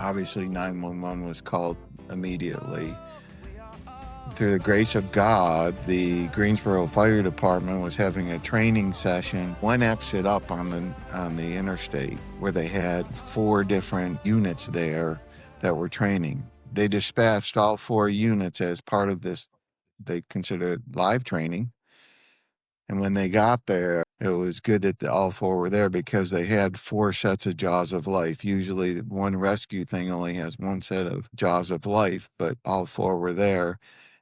Obviously, 911 was called immediately. Through the grace of God, the Greensboro Fire Department was having a training session, one exit up on the interstate, where they had 4 different units there that were training. They dispatched all 4 units as part of this, they considered live training. And when they got there, it was good that all 4 were there because they had 4 sets of jaws of life. Usually one rescue thing only has 1 set of jaws of life, but all 4 were there,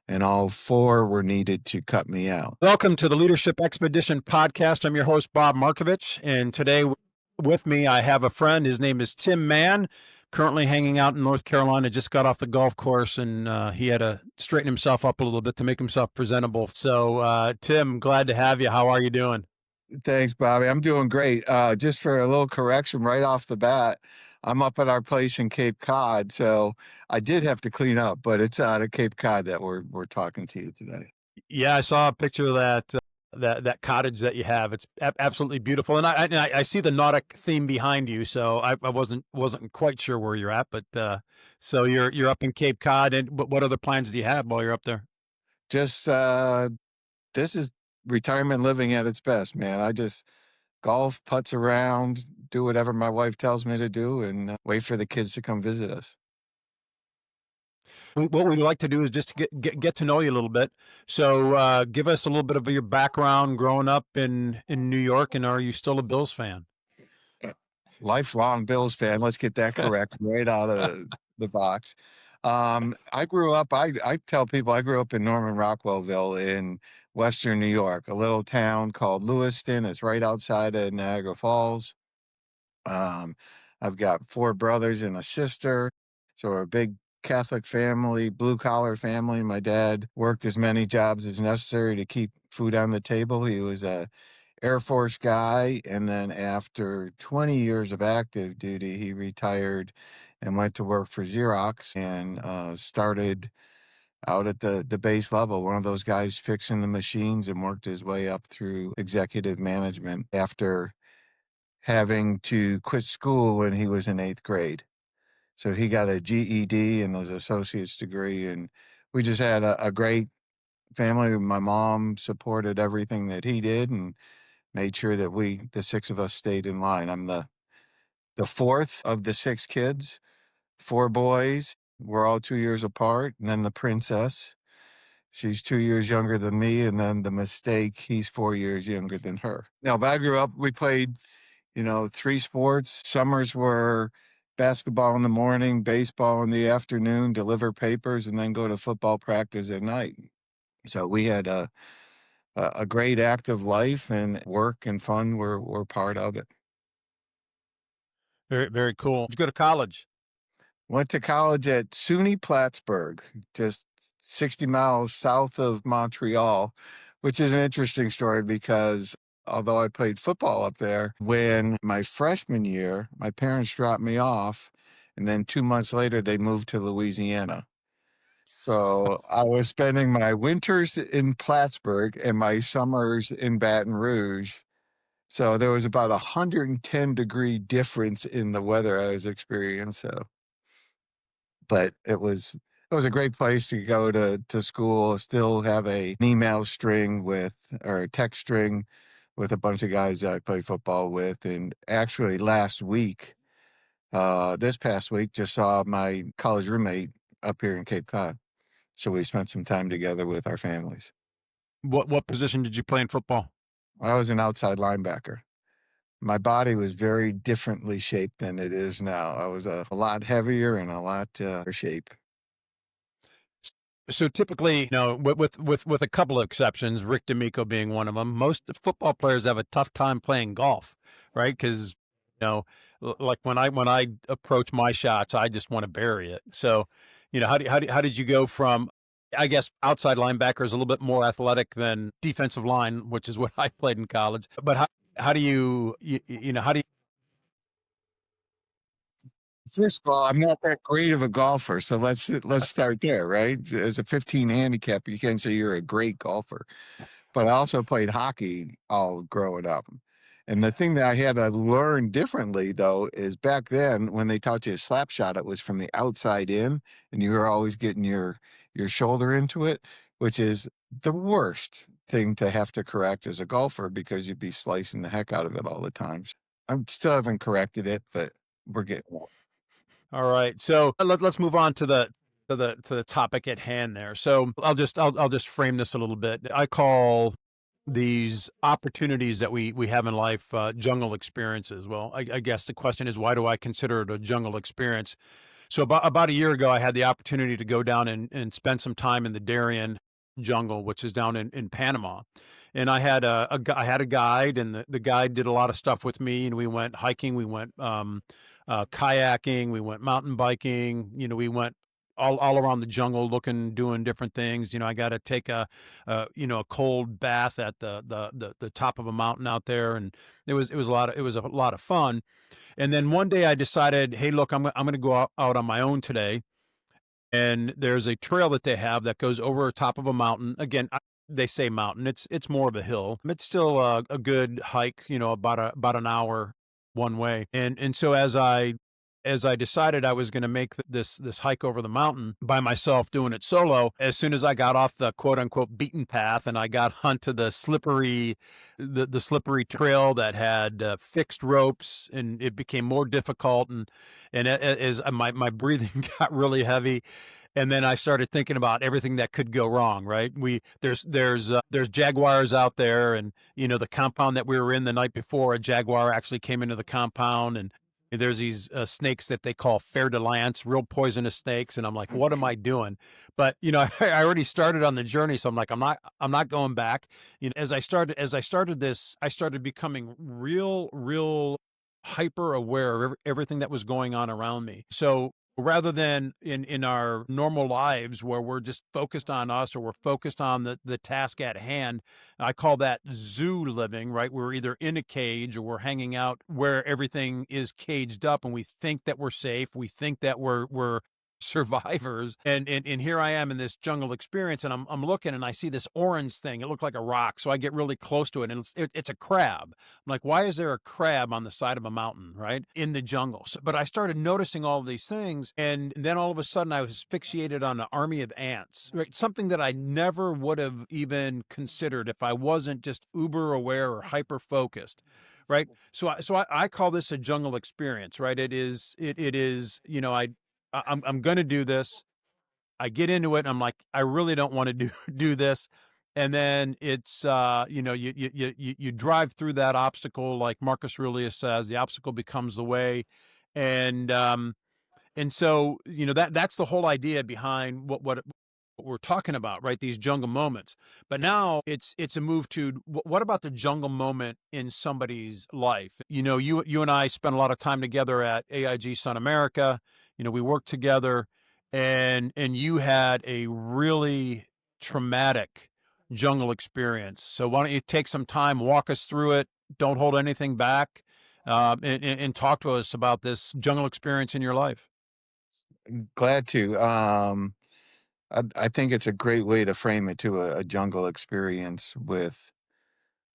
and all 4 were needed to cut me out. Welcome to the Leadership Expedition podcast. I'm your host, Bob Markovich, and today with me I have a friend. His name is Tim Mann, currently hanging out in North Carolina, just got off the golf course, and he had to straighten himself up a little bit to make himself presentable. So, Tim, glad to have you. How are you doing? Thanks, Bobby. I'm doing great. Just for a little correction right off the bat, I'm up at our place in Cape Cod, so I did have to clean up, but it's out of Cape Cod that we're talking to you today. Yeah, I saw a picture of that cottage that you have. It's absolutely beautiful, and I see the nautic theme behind you. So I wasn't quite sure where you're at, but so you're up in Cape Cod, and what other plans do you have while you're up there? Just this is retirement living at its best, man. I just golf, putz around, do whatever my wife tells me to do, and wait for the kids to come visit us. What we'd like to do is just get to know you a little bit. So give us a little bit of your background growing up in New York, and are you still a Bills fan? Lifelong Bills fan. Let's get that correct right out of the box. I grew up, I tell people I grew up in Norman Rockwellville in Western New York, a little town called Lewiston. It's right outside of Niagara Falls. I've got 4 brothers and a sister. So we're a big Catholic family, blue collar family. My dad worked as many jobs as necessary to keep food on the table. He was a Air Force guy, and then after 20 years of active duty, he retired and went to work for Xerox and started out at the base level, one of those guys fixing the machines, and worked his way up through executive management after having to quit school when he was in 8th grade. So he got a GED and his associate's degree, and we just had a great family. My mom supported everything that he did and made sure that the 6 of us, stayed in line. I'm the 4th of the 6 kids, 4 boys. We're all 2 years apart. And then the princess, she's 2 years younger than me. And then the mistake, he's 4 years younger than her. Now, but I grew up, we played, 3 sports. Summers were basketball in the morning, baseball in the afternoon, deliver papers, and then go to football practice at night. So we had a great active life, and work and fun were part of it. Very, very cool. Did you go to college? Went to college at SUNY Plattsburgh, just 60 miles south of Montreal, which is an interesting story because although I played football up there, when my freshman year, my parents dropped me off, and then 2 months later, they moved to Louisiana. So I was spending my winters in Plattsburgh and my summers in Baton Rouge. So there was about 110-degree difference in the weather I was experiencing. But it was a great place to go to school. Still have an email string or a text string with a bunch of guys that I play football with. And actually last week, this past week, just saw my college roommate up here in Cape Cod. So we spent some time together with our families. What position did you play in football? I was an outside linebacker. My body was very differently shaped than it is now. I was a lot heavier and a lot shape. So typically, with a couple of exceptions, Rick D'Amico being one of them, most football players have a tough time playing golf, right? Because like when I approach my shots, I just want to bury it. So, how did you go from, I guess, outside linebacker is a little bit more athletic than defensive line, which is what I played in college. But how do how do you? First of all, I'm not that great of a golfer, so let's start there, right? As a 15 handicap, you can't say you're a great golfer. But I also played hockey all growing up. And the thing that I had to learn differently though is back then when they taught you a slap shot, it was from the outside in, and you were always getting your shoulder into it, which is the worst thing to have to correct as a golfer because you'd be slicing the heck out of it all the time. I still haven't corrected it, but we're getting there. All right. So let's move on to the topic at hand there. So I'll just frame this a little bit. I call these opportunities that we have in life jungle experiences. Well, I guess the question is, why do I consider it a jungle experience? So about a year ago, I had the opportunity to go down and spend some time in the Darien jungle, which is down in Panama. And I had I had a guide, and the guide did a lot of stuff with me. And we went hiking, we went kayaking, we went mountain biking. We went all around the jungle, looking, doing different things. I got to take a cold bath at the top of a mountain out there, and it was a lot of fun. And then one day I decided, hey, look, I'm going to go out on my own today. And there's a trail that they have that goes over the top of a mountain. Again, they say mountain. It's more of a hill. It's still a good hike. About an hour one way. And so as I decided I was going to make this hike over the mountain by myself, doing it solo, as soon as I got off the quote unquote beaten path and I got onto the slippery trail that had fixed ropes, and it became more difficult, and as my breathing got really heavy, and then I started thinking about everything that could go wrong. Right? There's jaguars out there, and the compound that we were in the night before, a jaguar actually came into the compound, and there's these snakes that they call fer de lance, real poisonous snakes, and I'm like, what am I doing? But I already started on the journey, so I'm like, I'm not going back. As I started this, I started becoming real hyper aware of everything that was going on around me. So rather than in our normal lives where we're just focused on us, or we're focused on the task at hand, I call that zoo living. Right? We're either in a cage or we're hanging out where everything is caged up, and we think that we're safe, we think that we're survivors. And here I am in this jungle experience, and I'm looking, and I see this orange thing. It looked like a rock, so I get really close to it, and it's a crab. I'm like, why is there a crab on the side of a mountain, right, in the jungle? But I started noticing all of these things, and then all of a sudden I was fixated on an army of ants, right? Something that I never would have even considered if I wasn't just uber aware or hyper focused. Right. So I call this a jungle experience, right? It is, I'm going to do this. I get into it, and I'm like, I really don't want to do this. And then it's you drive through that obstacle, like Marcus Aurelius says, the obstacle becomes the way. And um and so, that's the whole idea behind what we're talking about, right? These jungle moments. But now it's a move to what about the jungle moment in somebody's life? You and I spent a lot of time together at AIG Sun America. We worked together, and you had a really traumatic jungle experience. So why don't you take some time, walk us through it? Don't hold anything back, and talk to us about this jungle experience in your life. Glad to. I think it's a great way to frame it to a jungle experience with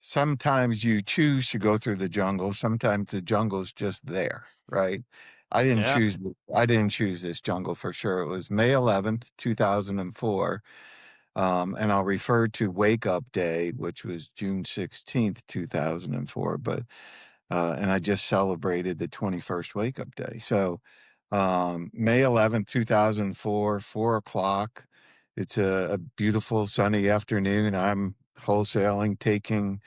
sometimes you choose to go through the jungle, sometimes the jungle's just there, right? Yeah. I didn't choose this jungle for sure. It was May 11th, 2004. And I'll refer to Wake Up Day, which was June 16th, 2004, but and I just celebrated the 21st Wake Up Day. So May 11th, 2004, 4 o'clock. It's a beautiful sunny afternoon. I'm wholesaling, taking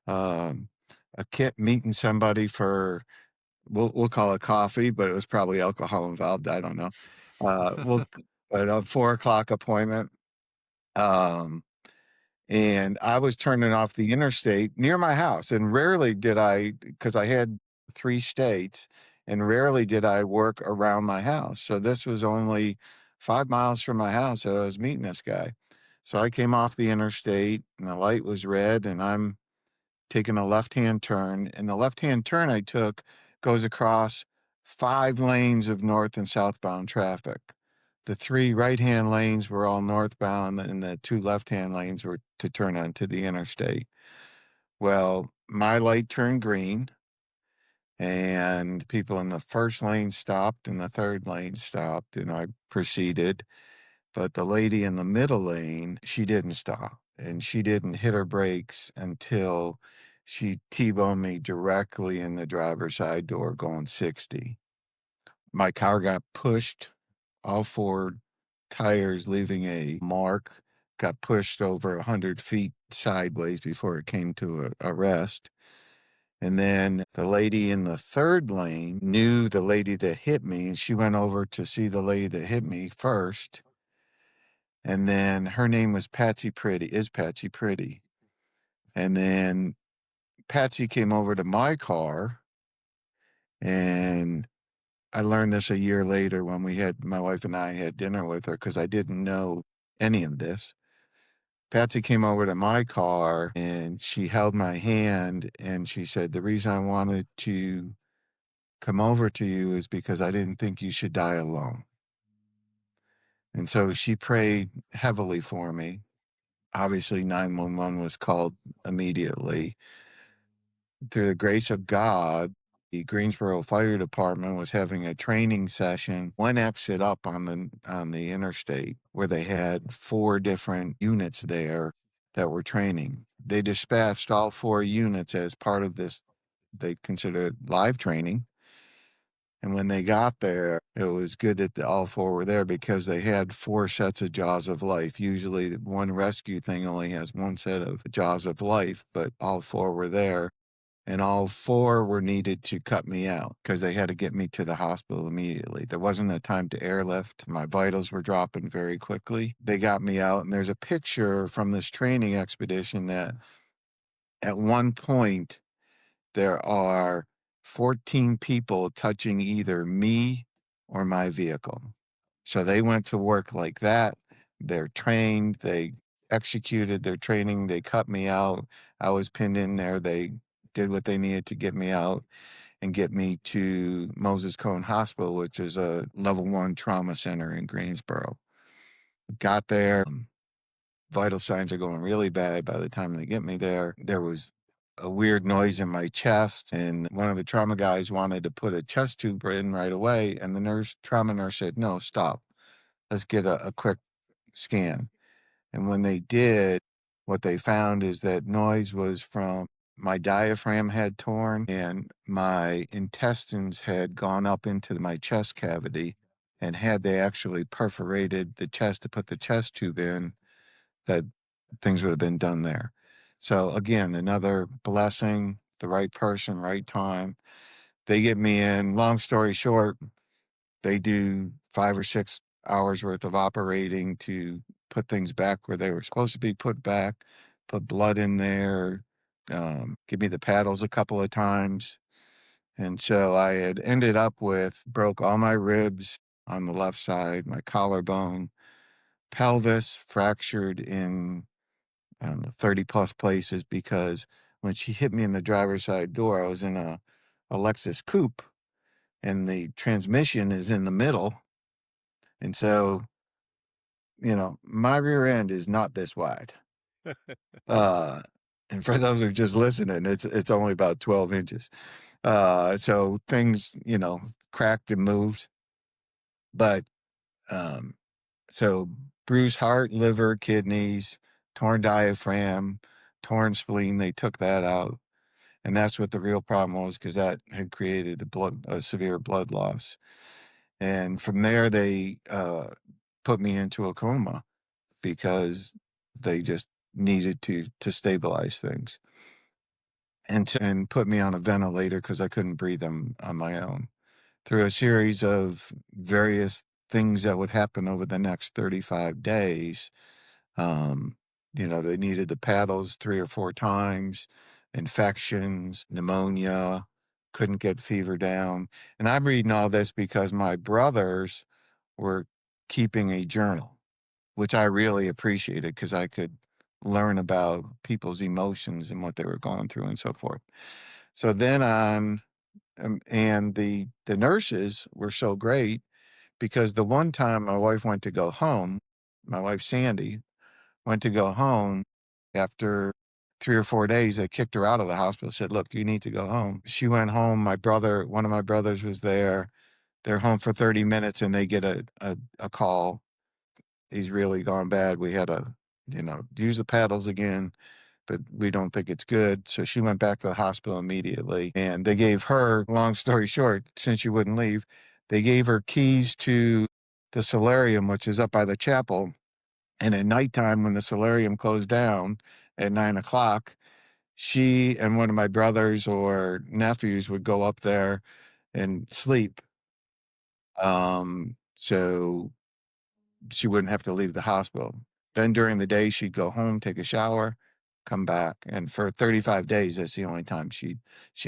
um, a kit, meeting somebody for we'll call it coffee, but it was probably alcohol involved. I don't know. We'll but a 4 o'clock appointment. Um, and I was turning off the interstate near my house, and rarely did I, because I had 3 states, and rarely did I work around my house. So this was only 5 miles from my house that I was meeting this guy. So I came off the interstate, and the light was red, and I'm taking a left-hand turn, and the left-hand turn I took goes across 5 lanes of north and southbound traffic. The 3 right-hand lanes were all northbound, and the 2 left-hand lanes were to turn onto the interstate. Well, my light turned green, and people in the first lane stopped and the third lane stopped, and I proceeded. But the lady in the middle lane, she didn't stop, and she didn't hit her brakes until she T-boned me directly in the driver's side door going 60. My car got pushed, all four tires leaving a mark, got pushed over 100 feet sideways before it came to a rest. And then the lady in the third lane knew the lady that hit me, and she went over to see the lady that hit me first. And then her name was Patsy Pretty, is Patsy Pretty. And then Patsy came over to my car, and I learned this a year later when my wife and I had dinner with her because I didn't know any of this. Patsy came over to my car and she held my hand and she said, "The reason I wanted to come over to you is because I didn't think you should die alone." And so she prayed heavily for me. Obviously, 911 was called immediately. Through the grace of God, the Greensboro Fire Department was having a training session, one exit up on the interstate, where they had four different units there that were training. They dispatched all four units as part of this, they considered live training. And when they got there, it was good that all four were there because they had four sets of jaws of life. Usually, one rescue thing only has one set of jaws of life, but all four were there. And all four were needed to cut me out because they had to get me to the hospital immediately. There wasn't a time to airlift. My vitals were dropping very quickly. They got me out, and there's a picture from this training expedition that at one point there are 14 people touching either me or my vehicle. So they went to work like that. They're trained, they executed their training, they cut me out. I was pinned in there. They did what they needed to get me out and get me to Moses Cone Hospital, which is a level one trauma center in Greensboro. Got there, vital signs are going really bad by the time they get me there. There was a weird noise in my chest, and one of the trauma guys wanted to put a chest tube in right away. And the trauma nurse said, "No, stop. Let's get a quick scan." And when they did, what they found is that noise was from my diaphragm had torn and my intestines had gone up into my chest cavity. And had they actually perforated the chest to put the chest tube in, that things would have been done there. So again, another blessing, the right person, right time. They get me in. Long story short, they do 5 or 6 hours worth of operating to put things back where they were supposed to be put back, put blood in there, give me the paddles a couple of times. And so I had ended up with broke all my ribs on the left side, my collarbone, pelvis fractured in, I don't know, 30 plus places because when she hit me in the driver's side door, I was in a Lexus coupe and the transmission is in the middle. And so, my rear end is not this wide. Uh, and for those who are just listening, it's only about 12 inches. So things, cracked and moved. But um, so bruised heart, liver, kidneys, torn diaphragm, torn spleen, they took that out. And that's what the real problem was because that had created a severe blood loss. And from there, they put me into a coma because they just needed to stabilize things and put me on a ventilator because I couldn't breathe on my own. Through a series of various things that would happen over the next 35 days, um, they needed the paddles 3 or 4 times, infections, pneumonia, couldn't get fever down. And I'm reading all this because my brothers were keeping a journal, which I really appreciated because I could learn about people's emotions and what they were going through and so forth. So then and the nurses were so great because the one time my wife went to go home, my wife Sandy went to go home after 3 or 4 days, they kicked her out of the hospital, said, "Look, you need to go home." She went home, one of my brothers was there. They're home for 30 minutes and they get a call. "He's really gone bad. We had to, use the paddles again, but we don't think it's good." So she went back to the hospital immediately, and they gave her, long story short, since she wouldn't leave, they gave her keys to the solarium, which is up by the chapel. And at nighttime, when the solarium closed down at 9 o'clock, she and one of my brothers or nephews would go up there and sleep. So she wouldn't have to leave the hospital. Then during the day, she'd go home, take a shower, come back, and for 35 days, that's the only time she'd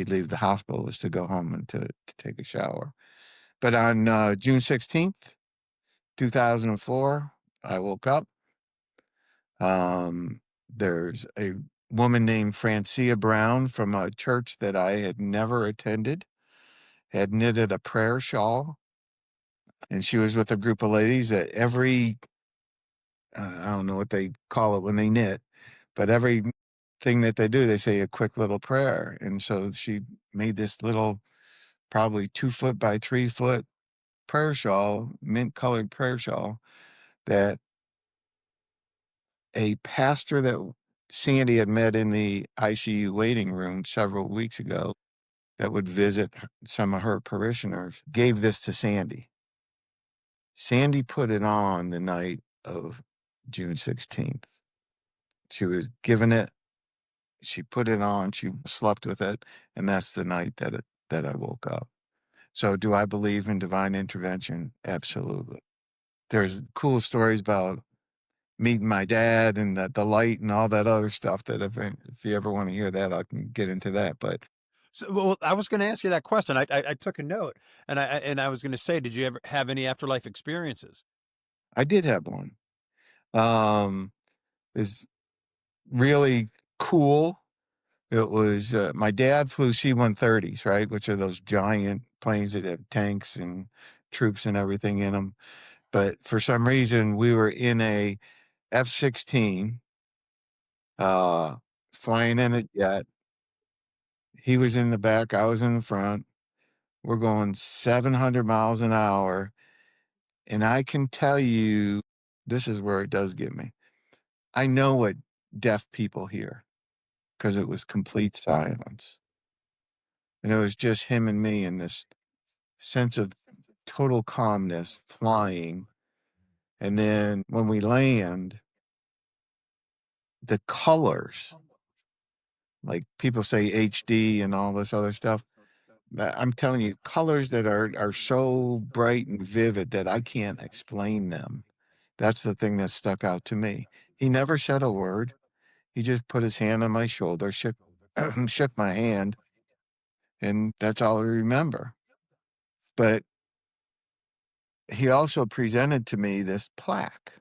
leave the hospital, was to go home and to take a shower. But on June 16th, 2004, I woke up. There's a woman named Francia Brown from a church that I had never attended, had knitted a prayer shawl, and she was with a group of ladies that every I don't know what they call it when they knit, but every thing that they do, they say a quick little prayer. And so she made this little, probably 2 foot by 3 foot prayer shawl, mint colored prayer shawl, that a pastor that Sandy had met in the ICU waiting room several weeks ago, that would visit some of her parishioners, gave this to Sandy. Sandy put it on the night of June 16th. She was given it. She put it on, she slept with it, and that's the night that I woke up. So do I believe in divine intervention? Absolutely. There's cool stories about meeting my dad and the light and all that other stuff, that if you ever want to hear that, I can get into that. But So, well, I was gonna ask you that question. I took a note, and I was gonna say, did you ever have any afterlife experiences? I did have one. Um, it's really cool. It was my dad flew C-130s, right, which are those giant planes that have tanks and troops and everything in them. But for some reason, we were in a F-16, uh, flying in a jet. He was in the back, I was in the front. We're going 700 miles an hour, and I can tell you, this is where it does get me. I know what deaf people hear, because it was complete silence, and it was just him and me in this sense of total calmness flying. And then when we land, the colors, like people say HD and all this other stuff, I'm telling you, colors that are so bright and vivid that I can't explain them. That's the thing that stuck out to me. He never said a word. He just put his hand on my shoulder, shook shook my hand, and that's all I remember. But he also presented to me this plaque.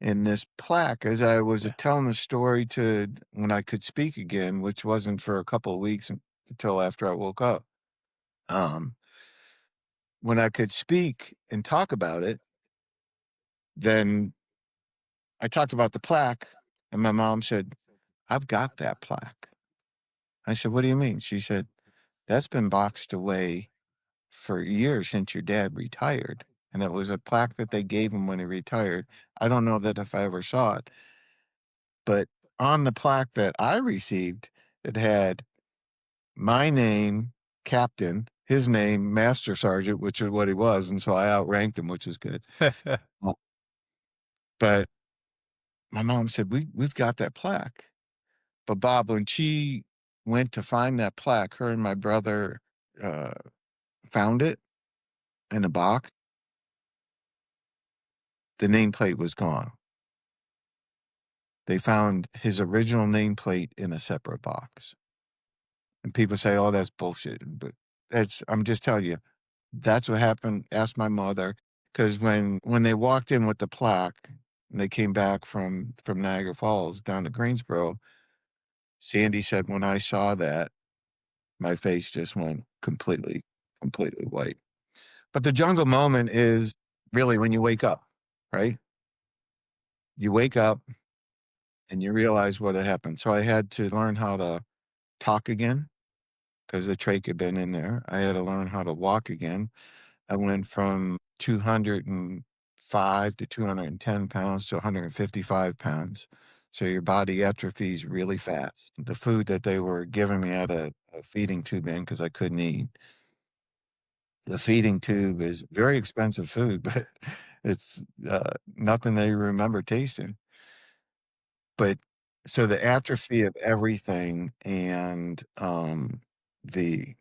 And this plaque, as I was Yeah. telling the story to when I could speak again, which wasn't for a couple of weeks until after I woke up. Um, when I could speak and talk about it, then I talked about the plaque, and my mom said, "I've got that plaque." I said, "What do you mean?" She said, "That's been boxed away for years since your dad retired." And it was a plaque that they gave him when he retired. I don't know that if I ever saw it, but on the plaque that I received, it had my name, Captain, his name, Master Sergeant, which is what he was, and so I outranked him, which is good. Uh, but my mom said, "We've got that plaque." But Bob, when she went to find that plaque, her and my brother, uh, found it in a box. The nameplate was gone. They found his original nameplate in a separate box. And people say, "Oh, that's bullshit," but I'm just telling you, that's what happened. Ask my mother, because when they walked in with the plaque and they came back from Niagara Falls down to Greensboro, Sandy said, "When I saw that, my face just went completely white." But the jungle moment is really when you wake up, right? You wake up and you realize what had happened. So I had to learn how to talk again because the trach had been in there. I had to learn how to walk again. I went from 205 to 210 pounds to 155 pounds. So your body atrophies really fast. The food that they were giving me had a feeding tube in because I couldn't eat. The feeding tube is very expensive food, but it's nothing they remember tasting. But so the atrophy of everything and the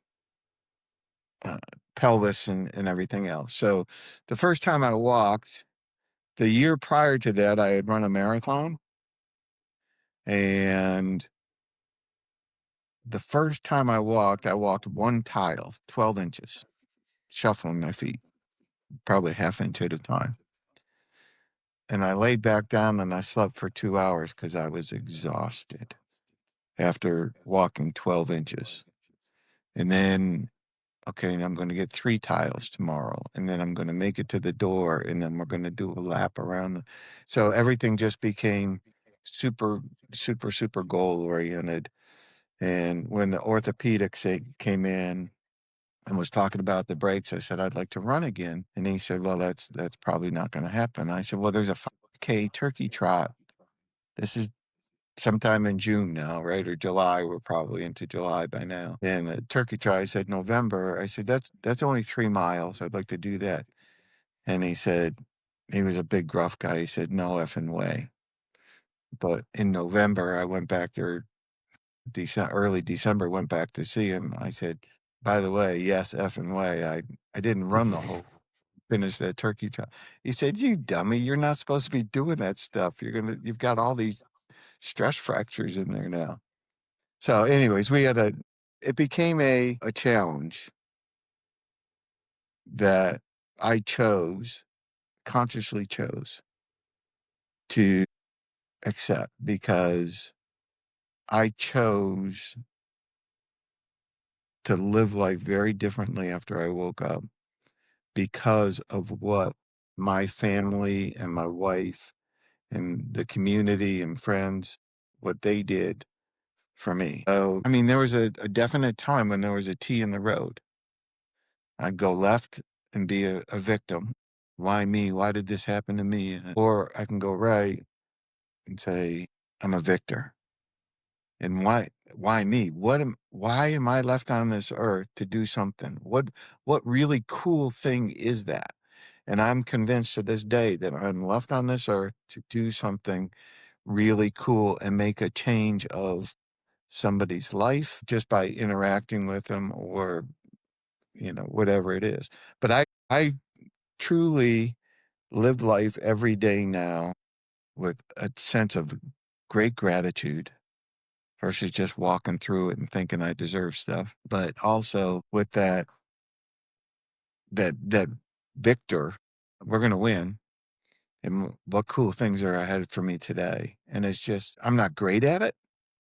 uh, pelvis and everything else. So the first time I walked, the year prior to that, I had run a marathon. And the first time I walked one tile, 12 inches, shuffling my feet, probably half inch at a time. And I laid back down and I slept for 2 hours because I was exhausted after walking 12 inches. And then, okay, I'm going to get 3 tiles tomorrow. And then I'm going to make it to the door. And then we're going to do a lap around. So everything just became super, super, super goal oriented. And when the came in and was talking about the breaks, I said, I'd like to run again. And he said, well, that's probably not going to happen. I said, well, there's a 5K turkey trot. This is sometime in June now, right? Or July. We're probably into July by now. And the turkey trot, I said, November. I said, that's only 3 miles. I'd like to do that. And he said, he was a big gruff guy. He said, no effing way. But in November, I went back there early December, went back to see him. I said, by the way, yes, effing way. I didn't run the whole finish that turkey trot. He said, you dummy, you're not supposed to be doing that stuff. You've got all these stress fractures in there now. So anyways, it became a challenge that I consciously chose to accept because I chose to live life very differently after I woke up because of what my family and my wife and the community and friends, what they did for me. So, I mean, there was a definite time when there was a T in the road. I'd go left and be a victim. Why me? Why did this happen to me? Or I can go right and say, I'm a victor. And why me? Why am I left on this earth to do something? What really cool thing is that? And I'm convinced to this day that I'm left on this earth to do something really cool and make a change of somebody's life just by interacting with them or, whatever it is. But I truly live life every day now with a sense of great gratitude versus just walking through it and thinking I deserve stuff, but also with that victor, we're gonna win, and what cool things are ahead for me today. And it's just I'm not great at it,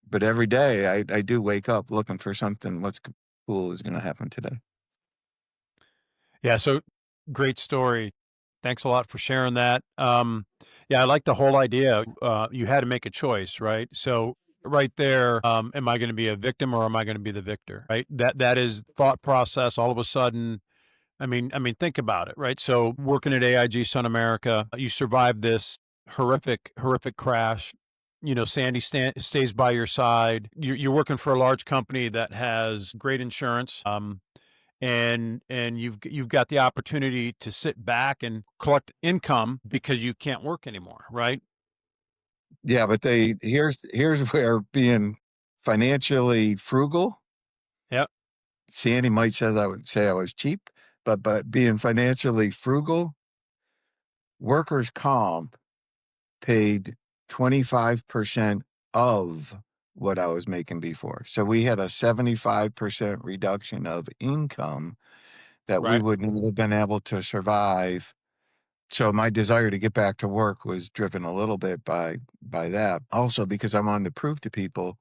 but every day I do wake up looking for something. What's cool is gonna happen today. Yeah, so great story. Thanks a lot for sharing that. Yeah, I like the whole idea. You had to make a choice, right? So right there, am I going to be a victim or am I going to be the victor? Right. That is thought process. All of a sudden, I mean, think about it, right? So working at AIG Sun America, you survived this horrific crash. Sandy stays by your side. You're working for a large company that has great insurance. And you've got the opportunity to sit back and collect income because you can't work anymore, right? Yeah, but they here's where being financially frugal. Yep. Sandy might says I would say I was cheap, but being financially frugal, workers' comp paid 25% of what I was making before. So we had a 75% reduction of income that we Right. would not have been able to survive. So my desire to get back to work was driven a little bit by that. Also because I wanted to prove to people,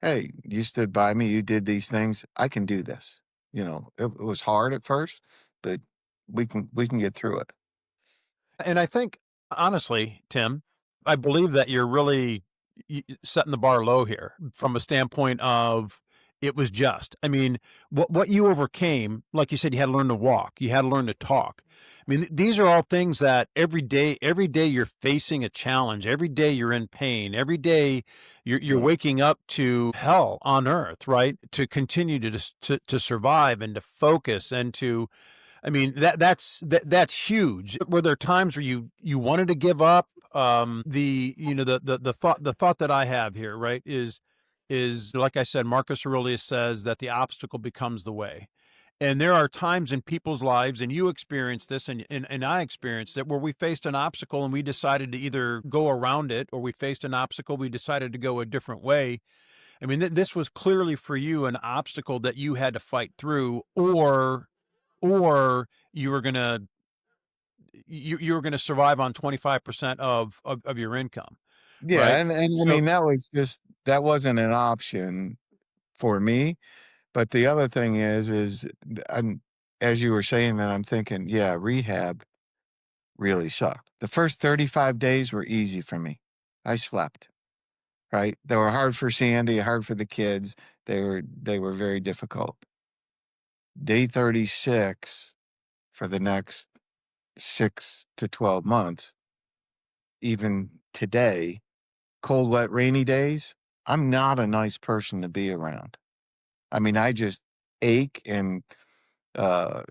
hey, you stood by me, you did these things, I can do this. It was hard at first, but we can get through it. And I think honestly, Tim, I believe that you're really setting the bar low here from a standpoint of it was just. I mean, what you overcame, like you said, you had to learn to walk, you had to learn to talk. I mean, these are all things that every day you're facing a challenge, every day you're in pain, every day you're Right. waking up to hell on earth, right? To continue to survive and to focus and to, I mean, that's huge. Were there times where you wanted to give up? The you know the thought that I have here, right, is like I said, Marcus Aurelius says that the obstacle becomes the way. And there are times in people's lives, and you experienced this, and I experienced it, where we faced an obstacle and we decided to either go around it, or we faced an obstacle, we decided to go a different way. I mean, this was clearly for you an obstacle that you had to fight through, or you were gonna you were gonna survive on 25% of your income, Yeah, right? and I So mean, that wasn't an option for me, but the other thing is I'm as you were saying that, I'm thinking, yeah, rehab really sucked. The first 35 days were easy for me. I slept, right? They were hard for Sandy, hard for the kids. They were very difficult. Day 36 for the next 6 to 12 months, even today, cold, wet, rainy days, I'm not a nice person to be around. I mean, I just ache and, uh,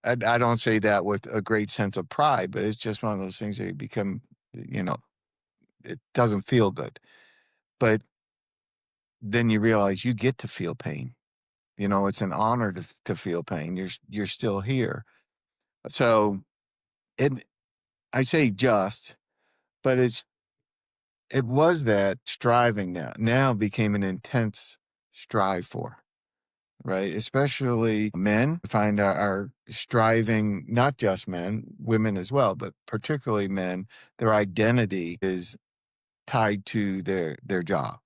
I don't say that with a great sense of pride, but it's just one of those things that you become, you know, it doesn't feel good. But then you realize you get to feel pain. You know, it's an honor to feel pain. You're still here. So, it I say just, but it was that striving now became an intense strive for, right? Especially men find are striving, not just men, women as well, but particularly men, their identity is tied to their job.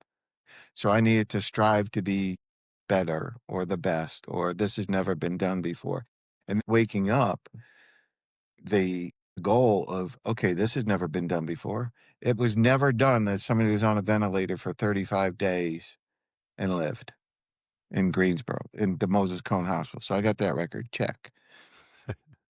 So I needed to strive to be better or the best or this has never been done before. And waking up, the goal of, okay, this has never been done before. It was never done that somebody was on a ventilator for 35 days and lived in Greensboro in the Moses Cone Hospital. So I got that record check.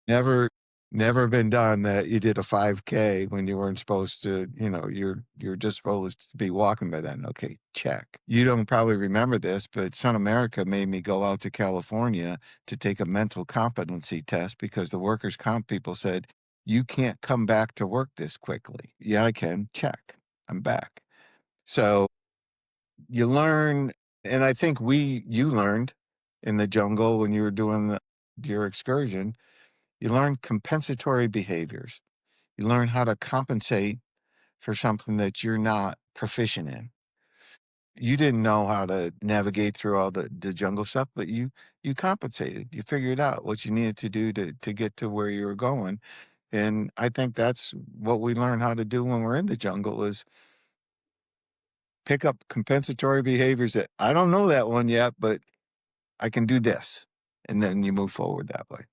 Never never been done that you did a 5K when you weren't supposed to, you're just supposed to be walking by then. Okay, check. You don't probably remember this, but Sun America made me go out to California to take a mental competency test because the workers' comp people said, you can't come back to work this quickly. Yeah, I can. Check. I'm back. So you learn, and I think you learned in the jungle when you were doing your excursion, you learn compensatory behaviors. You learn how to compensate for something that you're not proficient in. You didn't know how to navigate through all the jungle stuff, but you compensated. You figured out what you needed to do to get to where you were going. And I think that's what we learn how to do when we're in the jungle is pick up compensatory behaviors that I don't know that one yet, but I can do this. And then you move forward that way.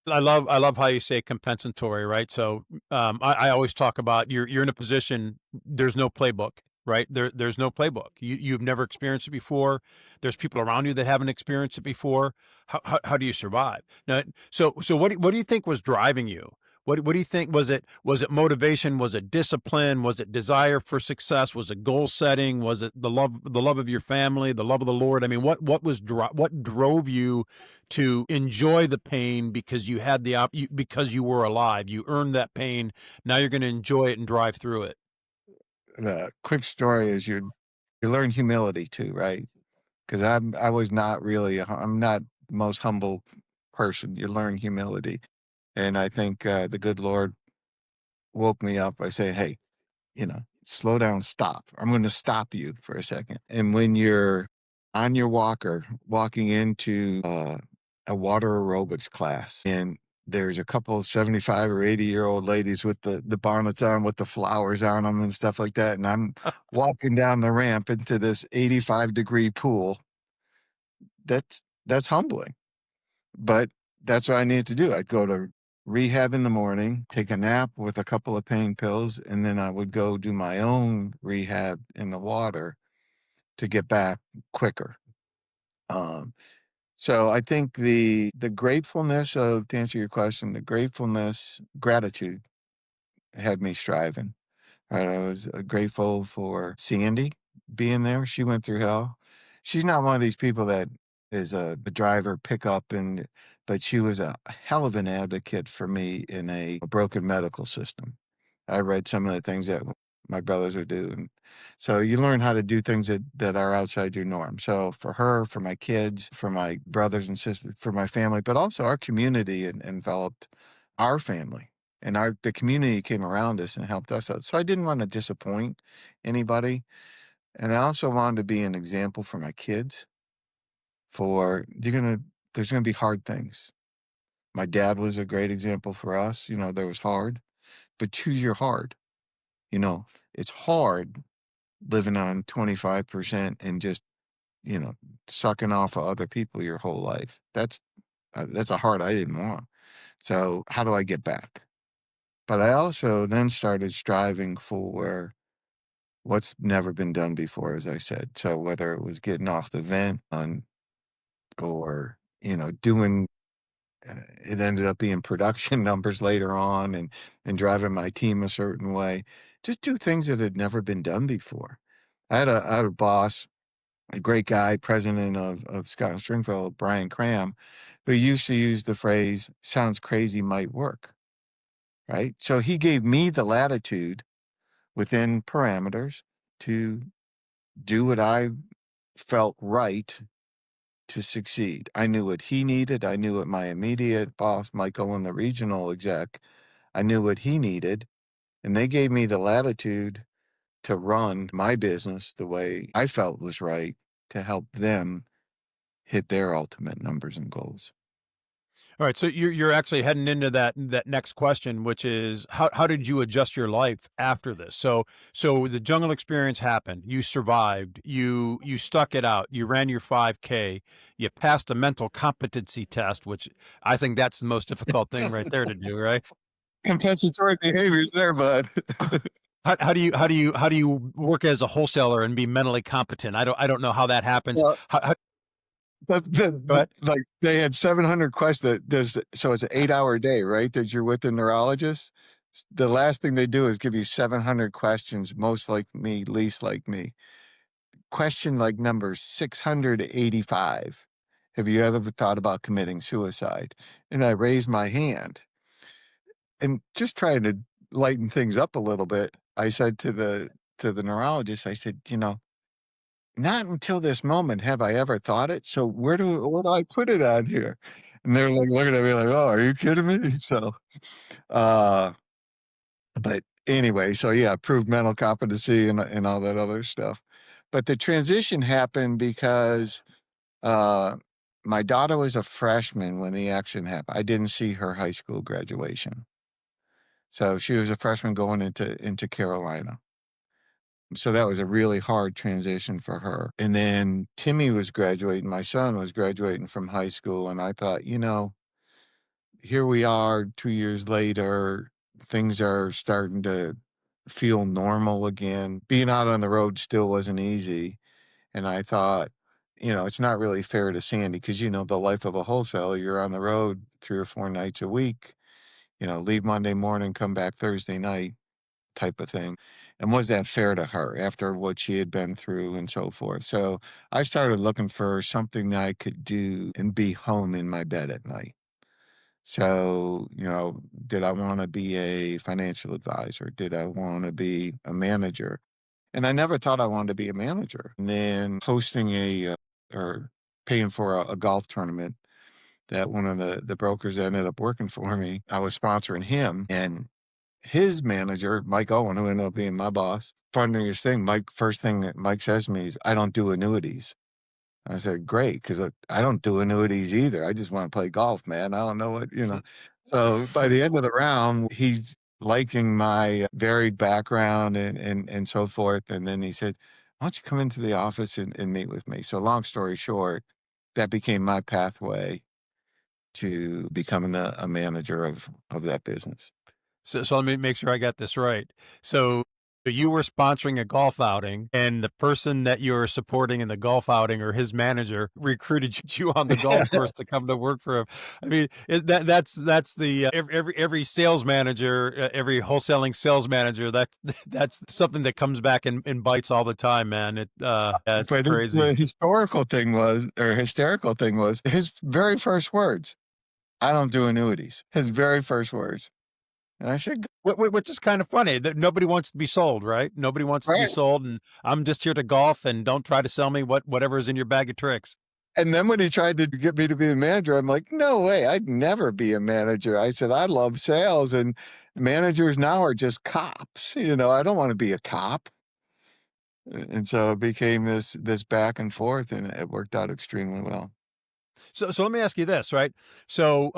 I love how you say compensatory, right? So I always talk about you're in a position, there's no playbook, right? There's no playbook. You've never experienced it before. There's people around you that haven't experienced it before. How do you survive? Now, so what do you think was driving you? What do you think, was it motivation? Was it discipline? Was it desire for success? Was it goal setting? Was it the love of your family, the love of the Lord? I mean, what drove you to enjoy the pain because you had because you were alive? You earned that pain. Now you're going to enjoy it and drive through it. The quick story is you learn humility too, right? Because I was not really I'm not the most humble person. You learn humility, and I think the good Lord woke me up by saying, "Hey, slow down, stop. I'm going to stop you for a second." And when you're on your walker walking into a water aerobics class, and there's a couple of 75 or 80-year-old ladies with the bonnets on with the flowers on them and stuff like that, and I'm walking down the ramp into this 85-degree pool, that's humbling. But that's what I needed to do. I'd go to rehab in the morning, take a nap with a couple of pain pills, and then I would go do my own rehab in the water to get back quicker. Um, so I think the gratefulness of to answer your question, the gratitude had me striving. Right, I was, grateful for Sandy being there, she went through hell. She's not one of these people that is a driver pickup but she was a hell of an advocate for me in a broken medical system. I read some of the things that my brothers would do, and so you learn how to do things that are outside your norm. So for her, for my kids, for my brothers and sisters, for my family, but also our community enveloped our family, and the community came around us and helped us out. So I didn't want to disappoint anybody, and I also wanted to be an example for my kids. For there's gonna be hard things. My dad was a great example for us. There was hard, but choose your hard. You know, it's hard living on 25% and just, you know, sucking off of other people your whole life. That's a heart I didn't want. So how do I get back? But I also then started striving for what's never been done before, as I said. So whether it was getting off the vent or, doing it ended up being production numbers later on and driving my team a certain way. Just do things that had never been done before. I had a boss, a great guy, president of Scott and Stringfellow, Brian Cram, who used to use the phrase, sounds crazy, might work, right? So he gave me the latitude within parameters to do what I felt right to succeed. I knew what he needed. I knew what my immediate boss, Michael, and the regional exec, I knew what he needed. And they gave me the latitude to run my business the way I felt was right to help them hit their ultimate numbers and goals. All right, so you're actually heading into that next question, which is how did you adjust your life after this? So the jungle experience happened. You survived. You stuck it out. You ran your 5K. You passed a mental competency test, which I think that's the most difficult thing right there to do, right? Compensatory behaviors there, bud. How do you work as a wholesaler and be mentally competent? I don't know how that happens. Well, Go ahead. like they had 700 questions so it's an 8-hour day, right? That you're with the neurologist. The last thing they do is give you 700 questions, most like me, least like me. Question like number 685. Have you ever thought about committing suicide? And I raised my hand and just trying to lighten things up a little bit. I said to the neurologist, I said, not until this moment have I ever thought it. So where do I put it on here? And they're like looking at me like, oh, are you kidding me? So, uh, but anyway, so yeah, proved mental competency and all that other stuff. But the transition happened because uh, my daughter was a freshman when the accident happened. I didn't see her high school graduation, so she was a freshman going into Carolina. So that was a really hard transition for her. And then Timmy was graduating, my son was graduating from high school, and I thought, here we are 2 years later, things are starting to feel normal again. Being out on the road still wasn't easy, and I thought, it's not really fair to Sandy because, the life of a wholesaler, you're on the road 3 or 4 nights a week, leave Monday morning, come back Thursday night type of thing. And was that fair to her after what she had been through and so forth? So I started looking for something that I could do and be home in my bed at night. So, did I want to be a financial advisor? Did I want to be a manager? And I never thought I wanted to be a manager. And then hosting or paying for a golf tournament that one of the brokers that ended up working for me, I was sponsoring him. And his manager, Mike Owen, who ended up being my boss, funniest thing, first thing that Mike says to me is, I don't do annuities. I said, great, because I don't do annuities either. I just want to play golf, man. I don't know what. So by the end of the round, he's liking my varied background and so forth. And then he said, why don't you come into the office and meet with me? So long story short, that became my pathway to becoming a manager of that business. So let me make sure I got this right. So you were sponsoring a golf outing, and the person that you were supporting in the golf outing or his manager recruited you on the golf course to come to work for him. I mean, that's the every sales manager, every wholesaling sales manager. That's something that comes back and bites all the time, man. That's But crazy. the historical thing was, or hysterical thing was, his very first words, "I don't do annuities." His very first words. And I said, Which is kind of funny that nobody wants to be sold, right? Nobody wants to be "Right." sold, and I'm just here to golf, and don't try to sell me whatever is in your bag of tricks. And then when he tried to get me to be a manager, I'm like, "No way, I'd never be a manager." I said, "I love sales, and managers now are just cops, I don't wanna be a cop." And so it became this back and forth, and it worked out extremely well. So let me ask you this, right? So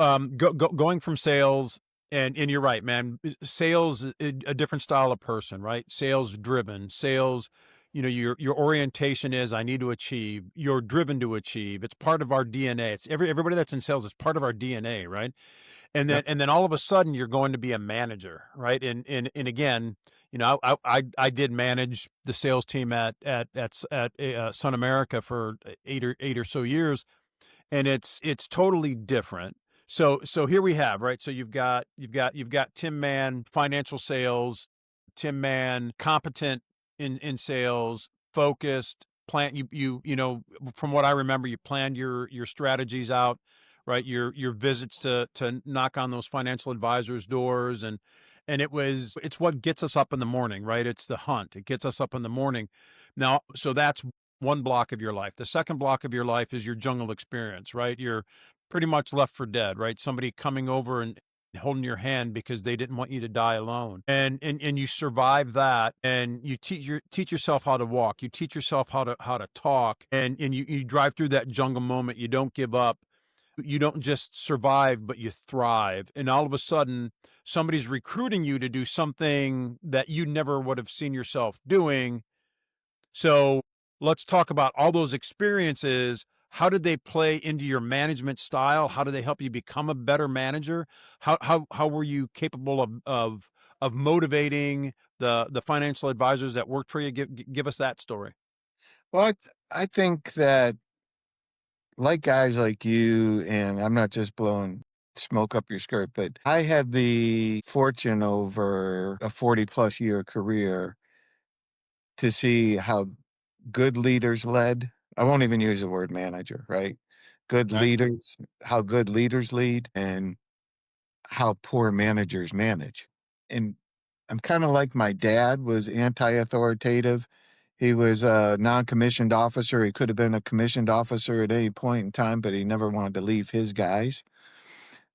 going from sales, and you're right, man. Sales a different style of person, right? Sales driven, sales. Your orientation is I need to achieve. You're driven to achieve. It's part of our DNA. It's everybody that's in sales is part of our DNA, right? And then Yep, and then all of a sudden you're going to be a manager, right? And again, I did manage the sales team at Sun America for 8 or so years, and it's totally different. So here we have, right? So you've got Tim Mann, financial sales, Tim Mann, competent in sales, focused, plan from what I remember, you planned your strategies out, right? Your visits to knock on those financial advisors' doors, and it's what gets us up in the morning, right? It's the hunt. It gets us up in the morning. Now, so that's one block of your life. The second block of your life is your jungle experience, right? You're pretty much left for dead, right? Somebody coming over and holding your hand because they didn't want you to die alone. And you survive that, and you teach yourself how to walk. You teach yourself how to talk, and you drive through that jungle moment. You don't give up. You don't just survive, but you thrive. And all of a sudden, somebody's recruiting you to do something that you never would have seen yourself doing. So let's talk about all those experiences. How did they play into your management style? How did they help you become a better manager? How were you capable of motivating the financial advisors that worked for you? Give us that story. well, I think that, like guys like you, and I'm not just blowing smoke up your skirt, but I had the fortune over a 40+ year career to see how good leaders led. I won't even use the word manager, right? Good Okay. leaders, how good leaders lead, and how poor managers manage. And I'm kind of like my dad was anti-authoritative. He was a non-commissioned officer. He could have been a commissioned officer at any point in time, but he never wanted to leave his guys.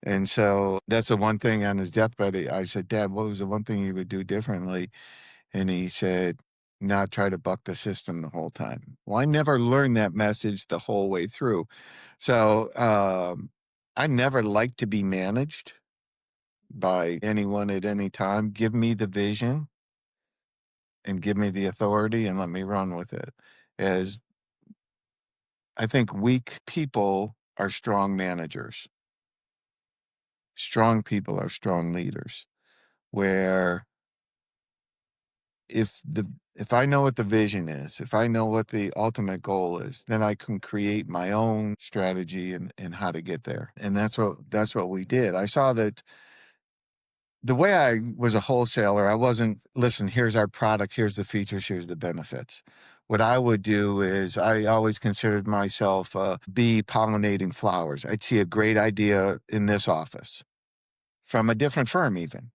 And so that's the one thing on his deathbed. I said, "Dad, what was the one thing you would do differently?" And he said, "Not try to buck the system the whole time." Well, I never learned that message the whole way through. So I never liked to be managed by anyone at any time. Give me the vision and give me the authority and let me run with it. As I think weak people are strong managers, strong people are strong leaders. Where if I know what the vision is, if I know what the ultimate goal is, then I can create my own strategy and how to get there. And that's what we did. I saw that the way I was a wholesaler, I wasn't, listen, here's our product, here's the features, here's the benefits. What I would do is I always considered myself a bee pollinating flowers. I'd see a great idea in this office from a different firm, even,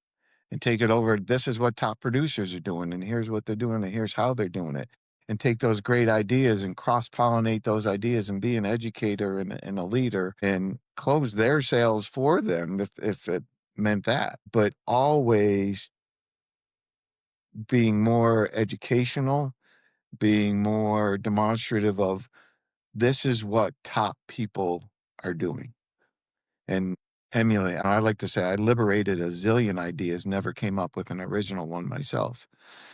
and take it over. This is what top producers are doing, and here's what they're doing, and here's how they're doing it. And take those great ideas and cross pollinate those ideas and be an educator and a leader and close their sales for them if it meant that. But always being more educational, being more demonstrative of this is what top people are doing and emulate. I like to say I liberated a zillion ideas, never came up with an original one myself.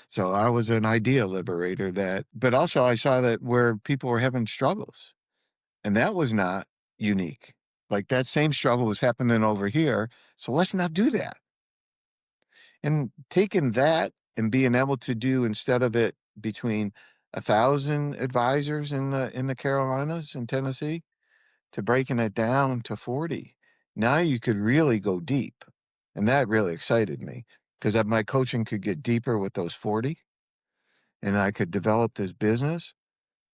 So I was an idea liberator but also I saw that where people were having struggles, and that was not unique. Like that same struggle was happening over here. So let's not do that. And taking that and being able to do instead of it between 1,000 advisors in the Carolinas and Tennessee to breaking it down to 40. Now you could really go deep. And that really excited me because my coaching could get deeper with those 40 and I could develop this business.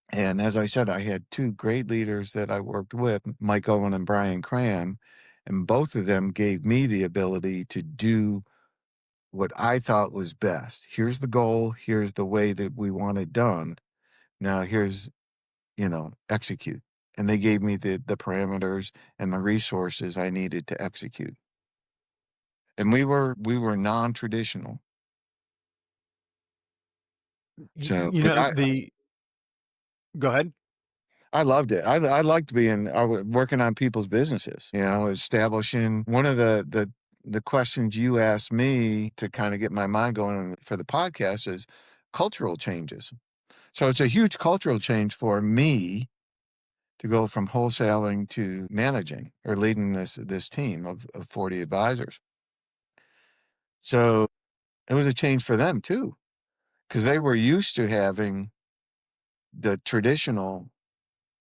And as I said, I had two great leaders that I worked with, Mike Owen and Brian Cram, and both of them gave me the ability to do what I thought was best. Here's the goal. Here's the way that we want it done. Now here's, execute. And they gave me the parameters and the resources I needed to execute. And we were non-traditional. So, You but know, the go ahead. I loved it. I liked working on people's businesses, establishing one of the questions you asked me to kind of get my mind going for the podcast is cultural changes. So it's a huge cultural change for me to go from wholesaling to managing or leading this team of 40 advisors. So it was a change for them too, because they were used to having the traditional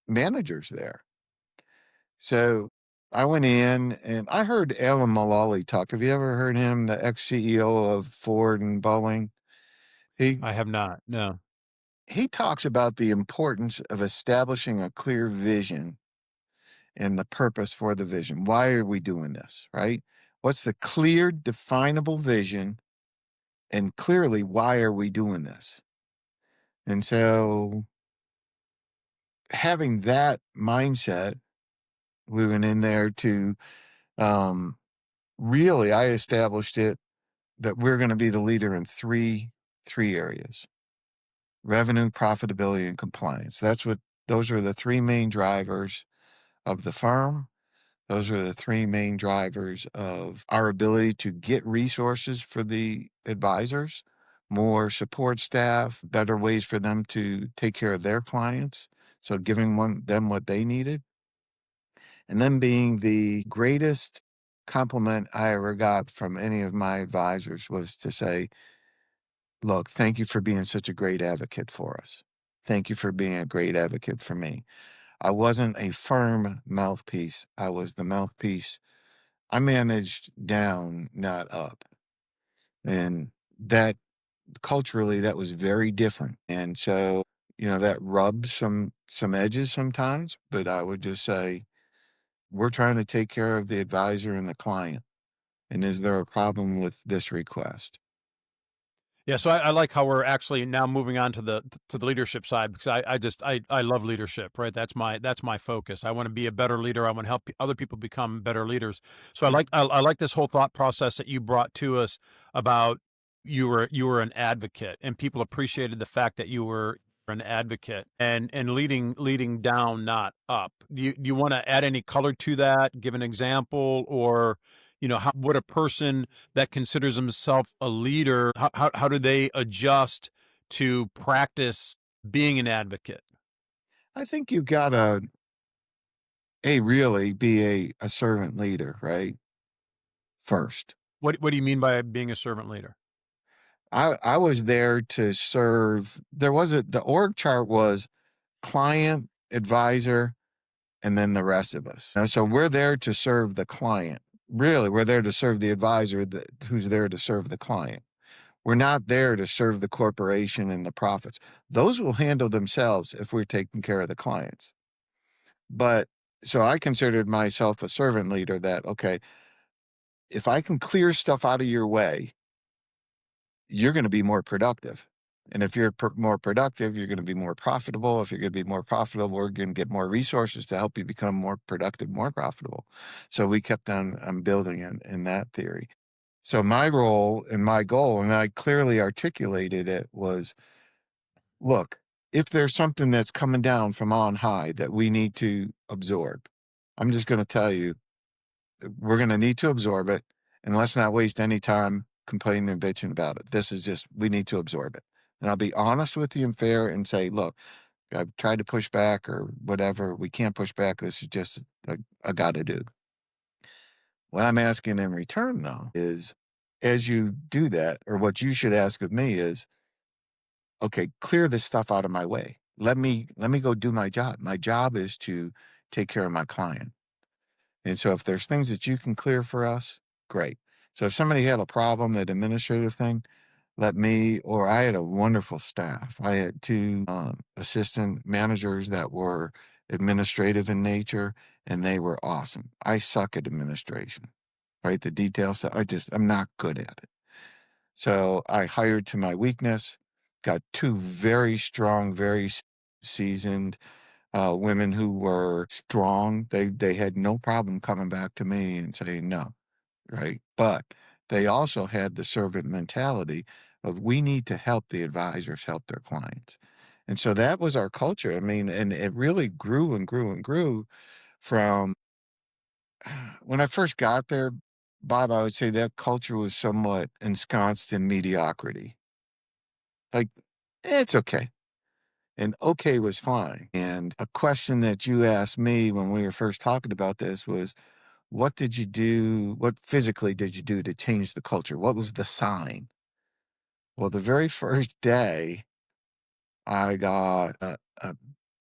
managers there. So I went in and I heard Alan Mulally talk. Have you ever heard him, the ex-CEO of Ford and Boeing? He I have not. No. he talks about the importance of establishing a clear vision and the purpose for the vision. Why are we doing this, right? What's the clear, definable vision? And clearly, why are we doing this? And so having that mindset, we went in there to um, really, I established it that we're going to be the leader in three areas: revenue, profitability, and compliance. Those are the three main drivers of the firm. Those are the three main drivers of our ability to get resources for the advisors, more support staff, better ways for them to take care of their clients. So giving them what they needed. And then being the greatest compliment I ever got from any of my advisors was to say, look, thank you for being such a great advocate for us. Thank you for being a great advocate for me. I wasn't a firm mouthpiece. I was the mouthpiece. I managed down, not up. And that culturally, that was very different. And so, that rubs some edges sometimes, but I would just say, we're trying to take care of the advisor and the client. And is there a problem with this request? Yeah, so I like how we're actually now moving on to the leadership side because I love leadership, right? That's my focus. I want to be a better leader. I want to help other people become better leaders. So I like this whole thought process that you brought to us about you were an advocate and people appreciated the fact that you were an advocate and leading down, not up. Do you want to add any color to that? Give an example, or how would a person that considers himself a leader, how do they adjust to practice being an advocate? I think you've got to, really be a servant leader, right? First. What do you mean by being a servant leader? I was there to serve. The org chart was client, advisor, and then the rest of us. So we're there to serve the client. Really, we're there to serve the advisor who's there to serve the client. We're not there to serve the corporation and the profits. Those will handle themselves if we're taking care of the clients. But so I considered myself a servant leader that, okay, if I can clear stuff out of your way, you're going to be more productive. And if you're more productive, you're going to be more profitable. If you're going to be more profitable, we're going to get more resources to help you become more productive, more profitable. So we kept on building in that theory. So my role and my goal, and I clearly articulated it, was look, if there's something that's coming down from on high that we need to absorb, I'm just going to tell you, we're going to need to absorb it, and let's not waste any time complaining and bitching about it. We need to absorb it. And I'll be honest with you and fair and say, look, I've tried to push back or whatever. We can't push back. This is just a gotta do. What I'm asking in return, though, is as you do that, or what you should ask of me is, okay, clear this stuff out of my way. Let me go do my job. My job is to take care of my client. And so if there's things that you can clear for us, great. So if somebody had a problem, that administrative thing, let me, or I had a wonderful staff. I had two assistant managers that were administrative in nature, and they were awesome. I suck at administration, right? The details, I'm not good at it. So I hired to my weakness, got two very strong, very seasoned women who were strong. They had no problem coming back to me and saying no, right? But they also had the servant mentality of we need to help the advisors help their clients. And so that was our culture. I mean, and it really grew and grew and grew from when I first got there, Bob, I would say that culture was somewhat ensconced in mediocrity. Like, it's okay. And okay was fine. And a question that you asked me when we were first talking about this was, what did you do? What physically did you do to change the culture? What was the sign? Well, the very first day, I got a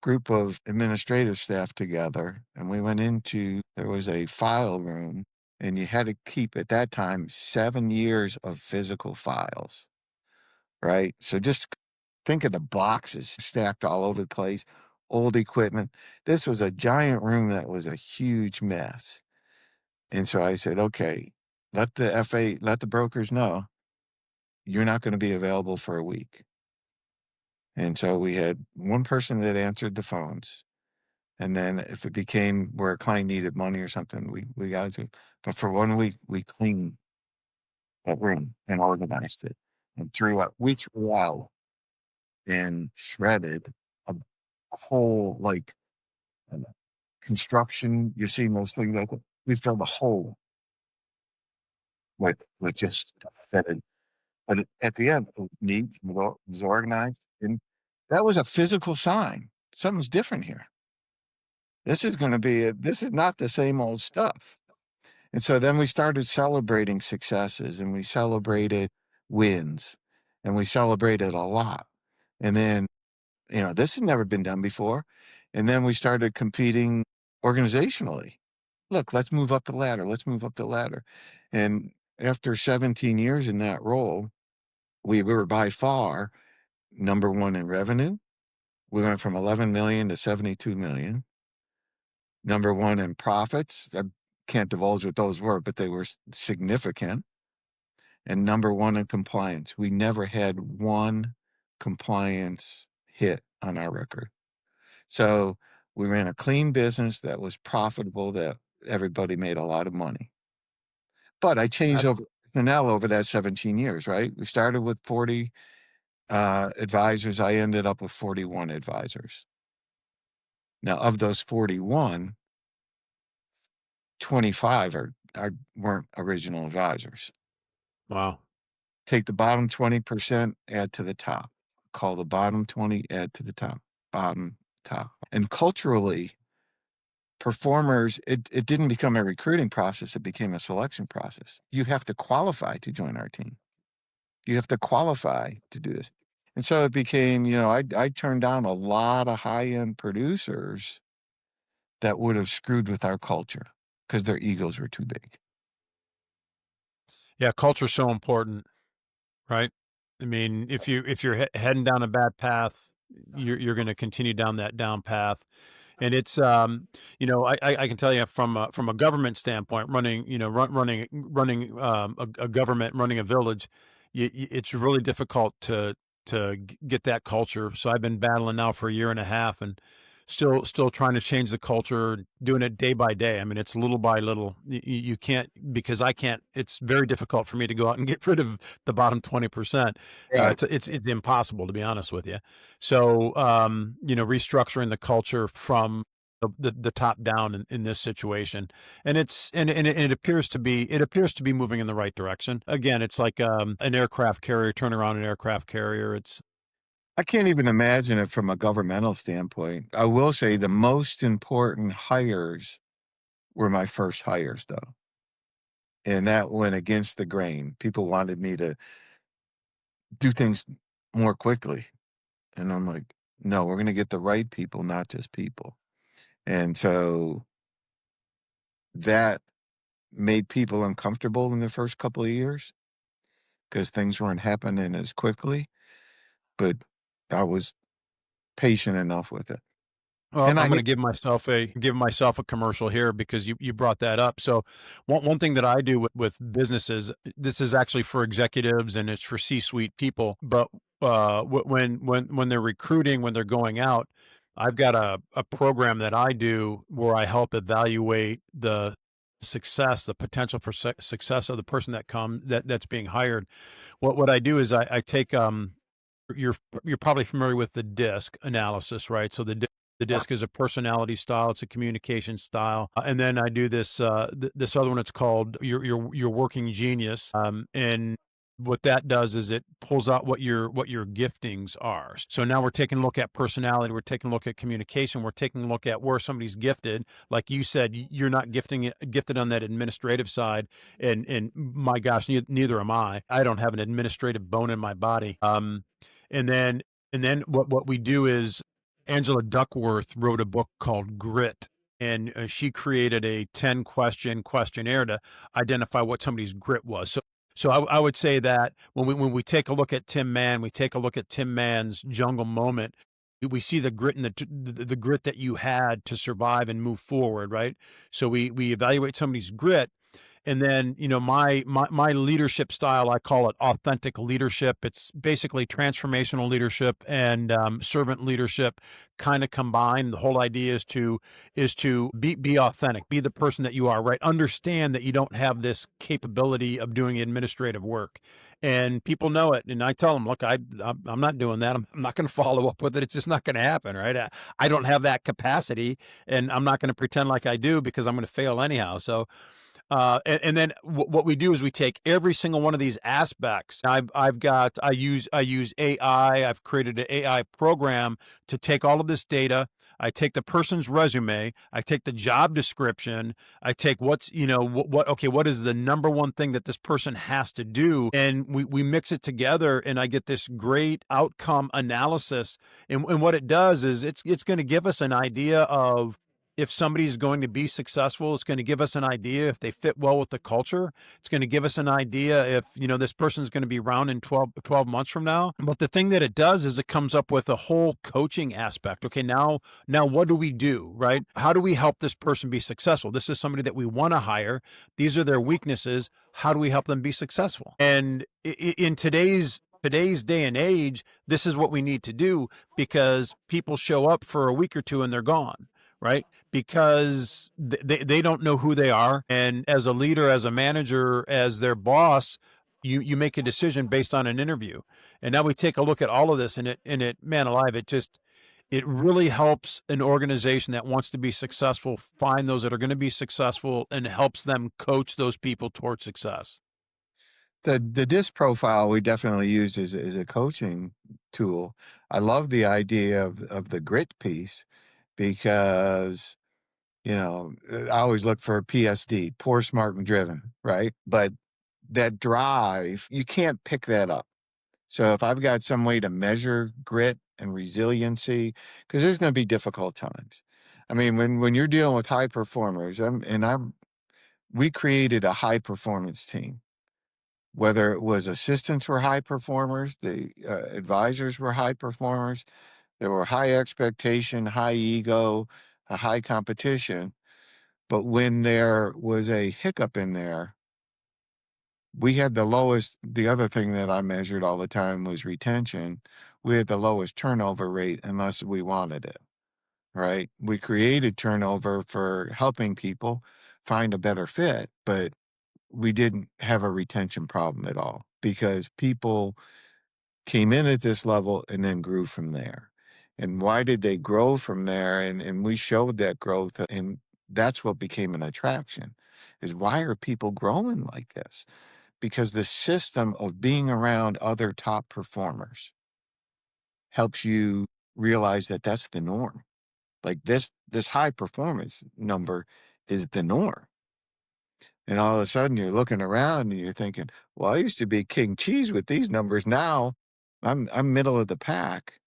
group of administrative staff together, and we went into there was a file room, and you had to keep at that time 7 years of physical files, right? So just think of the boxes stacked all over the place, old equipment. This was a giant room that was a huge mess. And so I said, okay, let the brokers know you're not going to be available for a week. And so we had one person that answered the phones. And then if it became where a client needed money or something, we got to. But for 1 week, we cleaned that room and organized it and we threw out and shredded a whole like uh, construction. You've seen those things like that. We've done a hole with just stuff fitted. But at the end, it was neat, it was organized, and that was a physical sign. Something's different here. This is not the same old stuff. And so then we started celebrating successes and we celebrated wins and we celebrated a lot. And then, this had never been done before. And then we started competing organizationally. Look, let's move up the ladder. Let's move up the ladder. And after 17 years in that role, we were by far number one in revenue. We went from 11 million to 72 million. Number one in profits. I can't divulge what those were, but they were significant. And number one in compliance. We never had one compliance hit on our record. So we ran a clean business that was profitable, that everybody made a lot of money. But I changed That's over personnel over that 17 years, right? We started with 40 advisors. I ended up with 41 advisors. Now, of those 41, 25 weren't original advisors. wow. Take the bottom 20%, add to the top. Call the bottom 20, add to the top. Bottom, top. And culturally, performers, it didn't become a recruiting process, it became a selection process. You have to qualify to join our team. You have to qualify to do this. And so it became, I turned down a lot of high-end producers that would have screwed with our culture because their egos were too big. Yeah, culture's so important, right? I mean, if you're heading down a bad path, you're going to continue down that down path. And it's, I can tell you from a government standpoint, running, a government, running a village, it's really difficult to get that culture. So I've been battling now for a year and a half, and still trying to change the culture, doing it day by day. I mean, it's little by little. You can't, because I can't. It's very difficult for me to go out and get rid of the bottom 20%. Right. It's impossible, to be honest with you. So, restructuring the culture from the top down in this situation, and it appears to be moving in the right direction. Again, it's like an aircraft carrier, turn around an aircraft carrier. I can't even imagine it from a governmental standpoint. I will say the most important hires were my first hires, though, and that went against the grain. People wanted me to do things more quickly, and I'm like, "No, we're gonna get the right people, not just people." And so that made people uncomfortable in the first couple of years because things weren't happening as quickly, but I was patient enough with it. Well, And I I'm going to hate give myself a commercial here because you brought that up. So one thing that I do with businesses, this is actually for executives and it's for C-suite people. But when they're recruiting, when they're going out, I've got a program that I do where I help evaluate the success, the potential for success of the person that's being hired. What I do is I take you're you're probably familiar with the DISC analysis, right? So the Yeah. DISC is a personality style, it's a communication style, and then I do this other one. It's called your working genius, and what that does is it pulls out what your giftings are. So now we're taking a look at personality, we're taking a look at communication, we're taking a look at where somebody's gifted. Like you said, you're not gifted on that administrative side, and my gosh, neither am I. I don't have an administrative bone in my body. And then what we do is Angela Duckworth wrote a book called Grit, and she created a 10-question questionnaire to identify what somebody's grit was. So I would say that when we take a look at Tim Mann, we take a look at Tim Mann's jungle moment. We see the grit and the grit that you had to survive and move forward, right? So we evaluate somebody's grit, and then, my leadership style, I call it authentic leadership. It's basically transformational leadership and servant leadership kind of combined. The whole idea is to be authentic, be the person that you are, right? Understand that you don't have this capability of doing administrative work, and people know it. And I tell them, look, I'm not doing that. I'm not going to follow up with it. It's just not going to happen, right? I don't have that capacity, and I'm not going to pretend like I do because I'm going to fail anyhow. So and then what we do is we take every single one of these aspects. I use AI. I've created an AI program to take all of this data. I take the person's resume. I take the job description. I take what's okay. What is the number one thing that this person has to do, and we mix it together, and I get this great outcome analysis. And what it does is it's going to give us an idea of if somebody's going to be successful. It's going to give us an idea if they fit well with the culture. It's going to give us an idea if, this person's going to be around in 12 months from now. But the thing that it does is it comes up with a whole coaching aspect. Okay, now what do we do, right? How do we help this person be successful? This is somebody that we want to hire. These are their weaknesses. How do we help them be successful? And in today's day and age, this is what we need to do, because people show up for a week or two and they're gone, right? Because they don't know who they are. And as a leader, as a manager, as their boss, you make a decision based on an interview. And now we take a look at all of this, and it man alive, it really helps an organization that wants to be successful find those that are going to be successful and helps them coach those people towards success. the disc profile we definitely use as a coaching tool. I love the idea of the grit piece because, I always look for PSD, poor, smart, and driven, right? But that drive, you can't pick that up. So if I've got some way to measure grit and resiliency, because there's going to be difficult times. I mean, when you're dealing with high performers, we created a high performance team. Whether it was assistants were high performers, the advisors were high performers. There were high expectation, high ego, a high competition. But when there was a hiccup in there, we had the lowest. The other thing that I measured all the time was retention. We had the lowest turnover rate unless we wanted it, right? We created turnover for helping people find a better fit, but we didn't have a retention problem at all because people came in at this level and then grew from there. And why did they grow from there? And we showed that growth, and that's what became an attraction. Is why are people growing like this? Because the system of being around other top performers helps you realize that that's the norm. Like this high performance number is the norm. And all of a sudden you're looking around and you're thinking, well, I used to be king cheese with these numbers. Now I'm middle of the pack.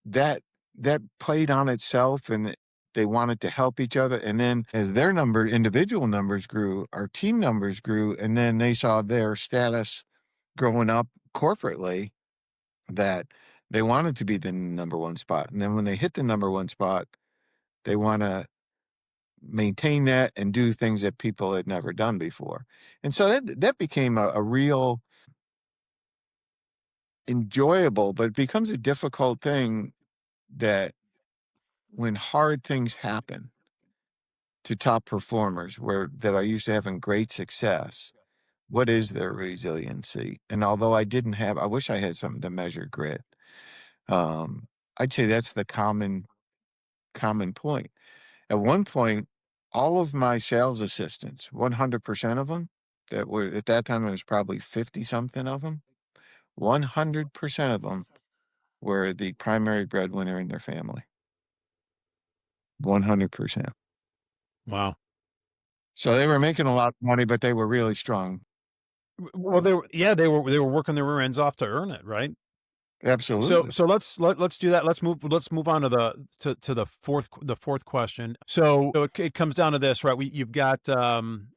That that played on itself, and they wanted to help each other. And then as their individual numbers grew, our team numbers grew, and then they saw their status growing up corporately that they wanted to be the number one spot. And then when they hit the number one spot, they want to maintain that and do things that people had never done before. And so that became a real enjoyable, but it becomes a difficult thing that when hard things happen to top performers where that are used to having great success, what is their resiliency? And although I wish I had something to measure grit. Um, I'd say that's the common point. At one point, all of my sales assistants, 100% of them, that were at that time, it was probably 50 something of them, 100% of them were the primary breadwinner in their family. 100%. Wow. So they were making a lot of money, but they were really strong. Well, they were working their rear ends off to earn it, right? So Absolutely. so let's do that. Let's move on to the fourth question. So it comes down to this, right? You've got um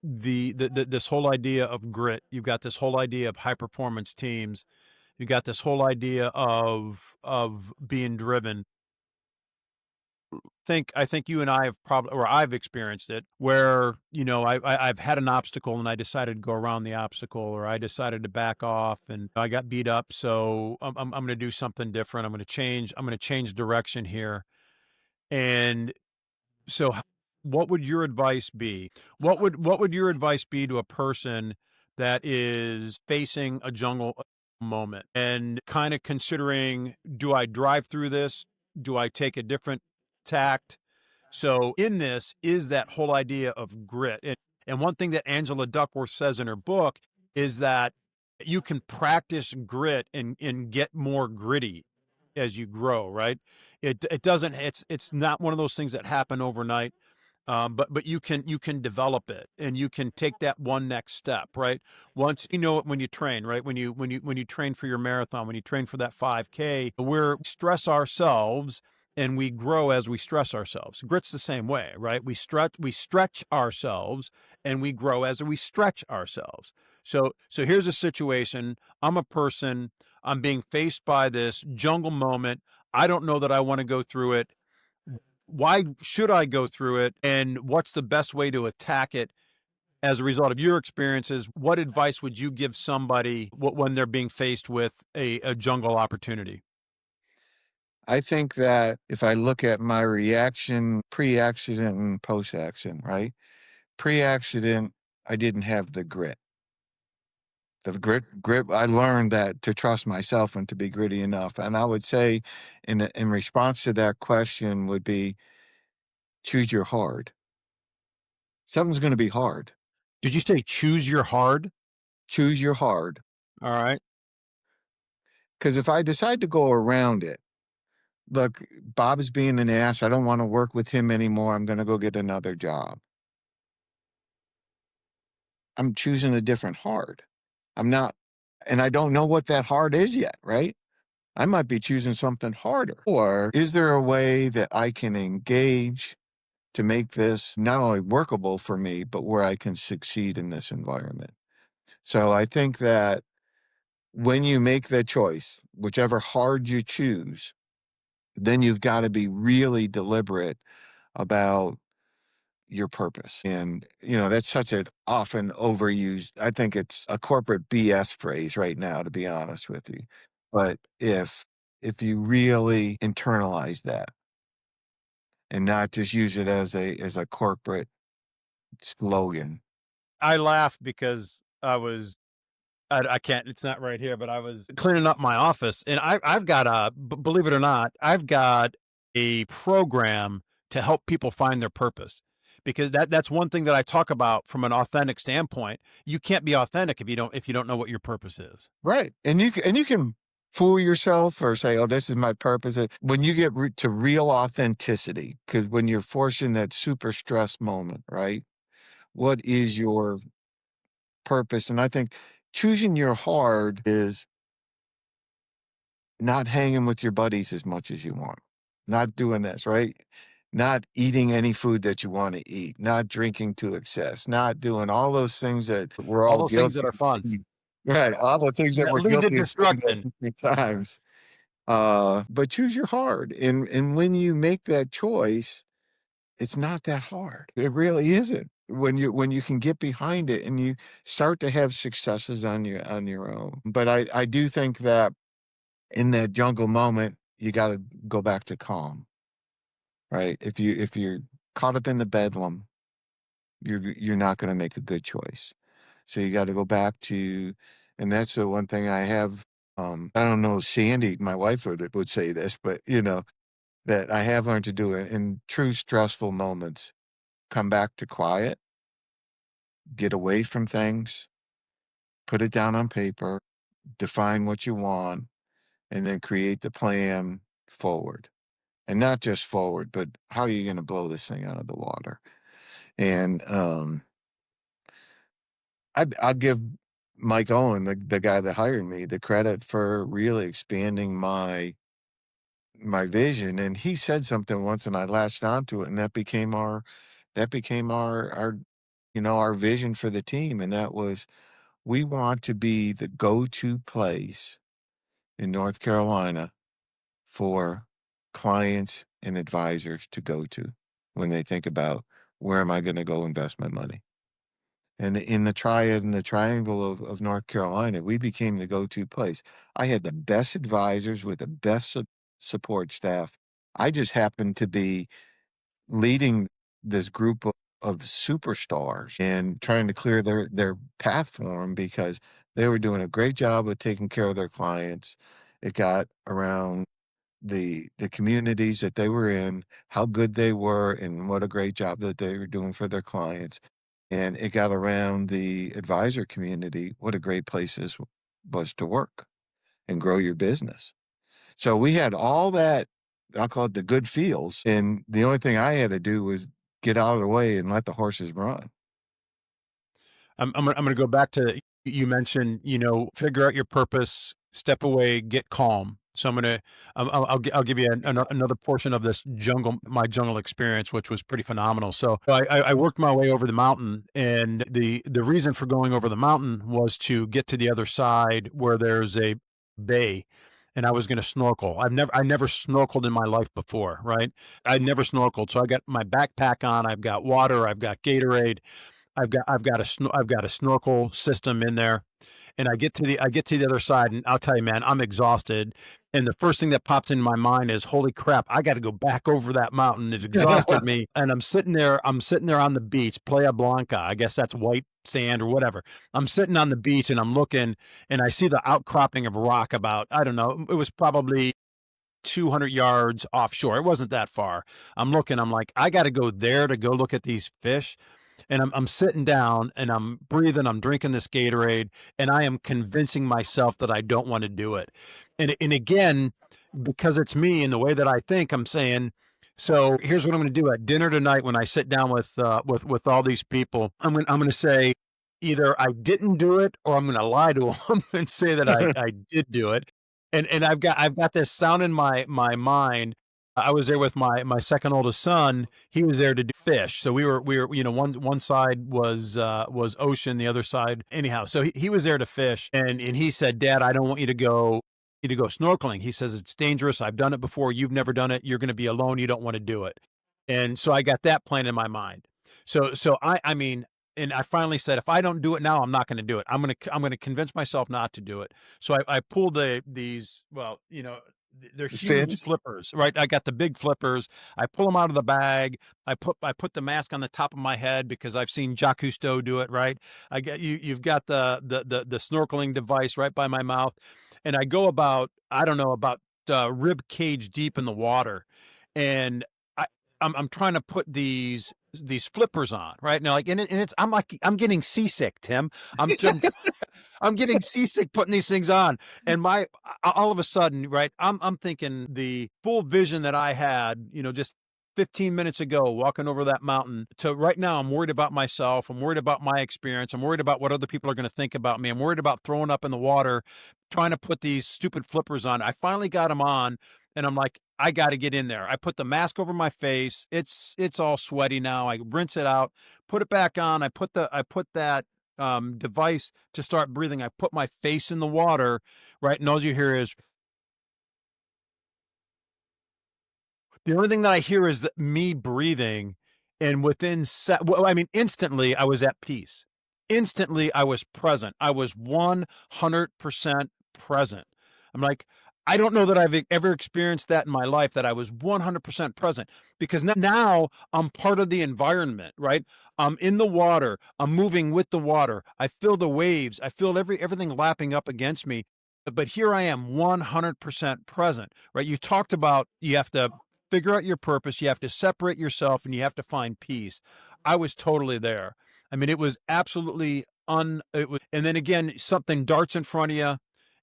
this whole idea of grit. You've got this whole idea of high performance teams. You got this whole idea of being driven. I think you and I have probably, or I've experienced it, where I've had an obstacle and I decided to go around the obstacle, or I decided to back off and I got beat up. So I'm going to do something different. I'm going to change. I'm going to change direction here. And so, what would your advice be? What would your advice be to a person that is facing a jungle moment and kind of considering, do I drive through this? Do I take a different tact? So in this is that whole idea of grit. And one thing that Angela Duckworth says in her book is that you can practice grit and get more gritty as you grow, right? It doesn't, it's not one of those things that happen overnight. But you can develop it, and you can take that one next step, right? Once you know it, when you train, right? When you train for your marathon, when you train for that 5K, we're stress ourselves and we grow as we stress ourselves. Grit's the same way, right? We stretch ourselves and we grow as we stretch ourselves. So here's a situation. I'm a person, I'm being faced by this jungle moment. I don't know that I want to go through it. Why should I go through it? And what's the best way to attack it as a result of your experiences? What advice would you give somebody when they're being faced with a jungle opportunity? I think that if I look at my reaction pre-accident and post-accident, right? Pre-accident, I didn't have the grit. The grit, I learned that to trust myself and to be gritty enough. And I would say in response to that question would be choose your hard. Something's going to be hard. Did you say choose your hard? Choose your hard. All right. Because if I decide to go around it, look, Bob is being an ass. I don't want to work with him anymore. I'm going to go get another job. I'm choosing a different hard. I'm not, and I don't know what that hard is yet, right? I might be choosing something harder. Or is there a way that I can engage to make this not only workable for me, but where I can succeed in this environment? So I think that when you make that choice, whichever hard you choose, then you've got to be really deliberate about your purpose. And, that's such an often overused, I think it's a corporate BS phrase right now, to be honest with you. But if you really internalize that and not just use it as a corporate slogan. I laugh because I can't, it's not right here, but I was cleaning up my office and I've got believe it or not, I've got a program to help people find their purpose. because that's one thing that I talk about from an authentic standpoint. You can't be authentic if you don't know what your purpose is. Right, and you can fool yourself or say, "Oh, this is my purpose." When you get to real authenticity, because when you're forced in that super stress moment, right? What is your purpose? And I think choosing your hard is not hanging with your buddies as much as you want, not doing this, right? Not eating any food that you want to eat, not drinking to excess, not doing all those things that we're All all those things guilty that are of fun doing. Right, all the things that that we're lead to guilty of doing at destruction. different times. But choose your hard, and when you make that choice, it's not that hard. It really isn't. When you can get behind it and you start to have successes on your own. But I do think that in that jungle moment, you gotta go back to calm, right? If you're caught up in the bedlam, you're not gonna make a good choice. So you gotta go back to, and that's the one thing I have, I don't know, Sandy, my wife would say this, but, that I have learned to do it in true stressful moments, come back to quiet, get away from things, put it down on paper, define what you want, and then create the plan forward. And not just forward, but how are you gonna blow this thing out of the water? And, I'll give Mike Owen, the guy that hired me, the credit for really expanding my vision, and he said something once, and I latched onto it, and that became our, our vision for the team, and that was, we want to be the go-to place in North Carolina for clients and advisors to go to when they think about, where am I gonna go invest my money? And in the triad and the triangle of North Carolina, we became the go-to place. I had the best advisors with the best support staff. I just happened to be leading this group of superstars and trying to clear their path for them, because they were doing a great job of taking care of their clients. It got around the communities that they were in, how good they were, and what a great job that they were doing for their clients. And it got around the advisor community, what a great place this was to work and grow your business. So we had all that, I'll call it the good feels, and the only thing I had to do was get out of the way and let the horses run. I'm gonna go back to, you mentioned, figure out your purpose, step away, get calm. So I'll give you another portion of this my jungle experience, which was pretty phenomenal. So I worked my way over the mountain, and the reason for going over the mountain was to get to the other side where there's a bay, and I was going to snorkel. I never snorkeled in my life before, right? I never snorkeled, so I got my backpack on. I've got water. I've got Gatorade. I've got a snorkel system in there, and I get to the other side, and I'll tell you, man, I'm exhausted. And the first thing that pops into my mind is, holy crap, I got to go back over that mountain. It exhausted me. And I'm sitting there on the beach, Playa Blanca. I guess that's white sand or whatever. I'm sitting on the beach and I'm looking, and I see the outcropping of rock about, I don't know, it was probably 200 yards offshore. It wasn't that far. I'm looking, I'm like, I got to go there to go look at these fish. And I'm sitting down and I'm breathing, I'm drinking this Gatorade, and I am convincing myself that I don't want to do it. And again, because it's me and the way that I think, I'm saying, so here's what I'm going to do at dinner tonight when I sit down with all these people. I'm going to say either I didn't do it, or I'm going to lie to them and say that I did do it. And I've got this sound in my mind. I was there with my second oldest son. He was there to do fish. So we were, one side was ocean, the other side anyhow. So he was there to fish, and he said, "Dad, I don't want you to go snorkeling." He says, "It's dangerous. I've done it before. You've never done it. You're going to be alone. You don't want to do it." And so I got that plan in my mind. So I mean, and I finally said, if I don't do it now, I'm not going to do it. I'm going to convince myself not to do it. So I pulled these, well, they're huge Fins. flippers, right? I got the big flippers. I pull them out of the bag. I put the mask on the top of my head because I've seen Jacques Cousteau do it, right? I get you. You've got the snorkeling device right by my mouth, and I go about, I don't know, about rib cage deep in the water, and I I'm trying to put these these flippers on, right? Now, like, and it's I'm like I'm getting seasick, Tim. I'm I'm getting seasick putting these things on, and all of a sudden, right? I'm thinking the full vision that I had, just 15 minutes ago, walking over that mountain to right now. I'm worried about myself. I'm worried about my experience. I'm worried about what other people are going to think about me. I'm worried about throwing up in the water, trying to put these stupid flippers on. I finally got them on, and I'm like, I got to get in there. I put the mask over my face. It's all sweaty now. I rinse it out, put it back on. I put that device to start breathing. I put my face in the water, right, and all you hear is the only thing that I hear is me breathing, and well, I mean, instantly I was at peace. Instantly I was present. I was 100% present. I'm like, I don't know that I've ever experienced that in my life, that I was 100% present, because now I'm part of the environment, right? I'm in the water. I'm moving with the water. I feel the waves. I feel everything lapping up against me. But here I am 100% present, right? You talked about you have to figure out your purpose, you have to separate yourself, and you have to find peace. I was totally there. I mean, it was absolutely it was, and then again, something darts in front of you,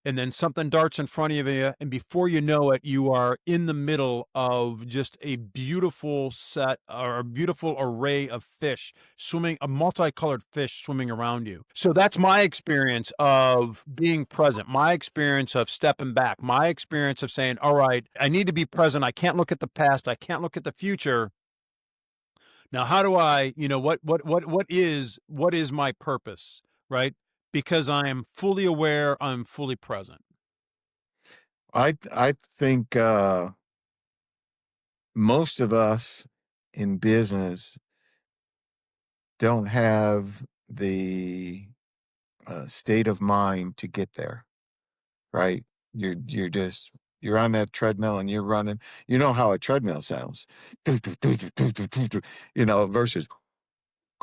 and then something darts in front of you, and before you know it, you are in the middle of just a beautiful set or a beautiful array of fish swimming, a multicolored fish swimming around you. So that's my experience of being present, my experience of stepping back, my experience of saying, all right, I need to be present. I can't look at the past. I can't look at the future. Now, how do I, what is my purpose, right? Because I am fully aware, I'm fully present. I think most of us in business don't have the state of mind to get there, right? You're just you're on that treadmill and you're running. You know how a treadmill sounds, versus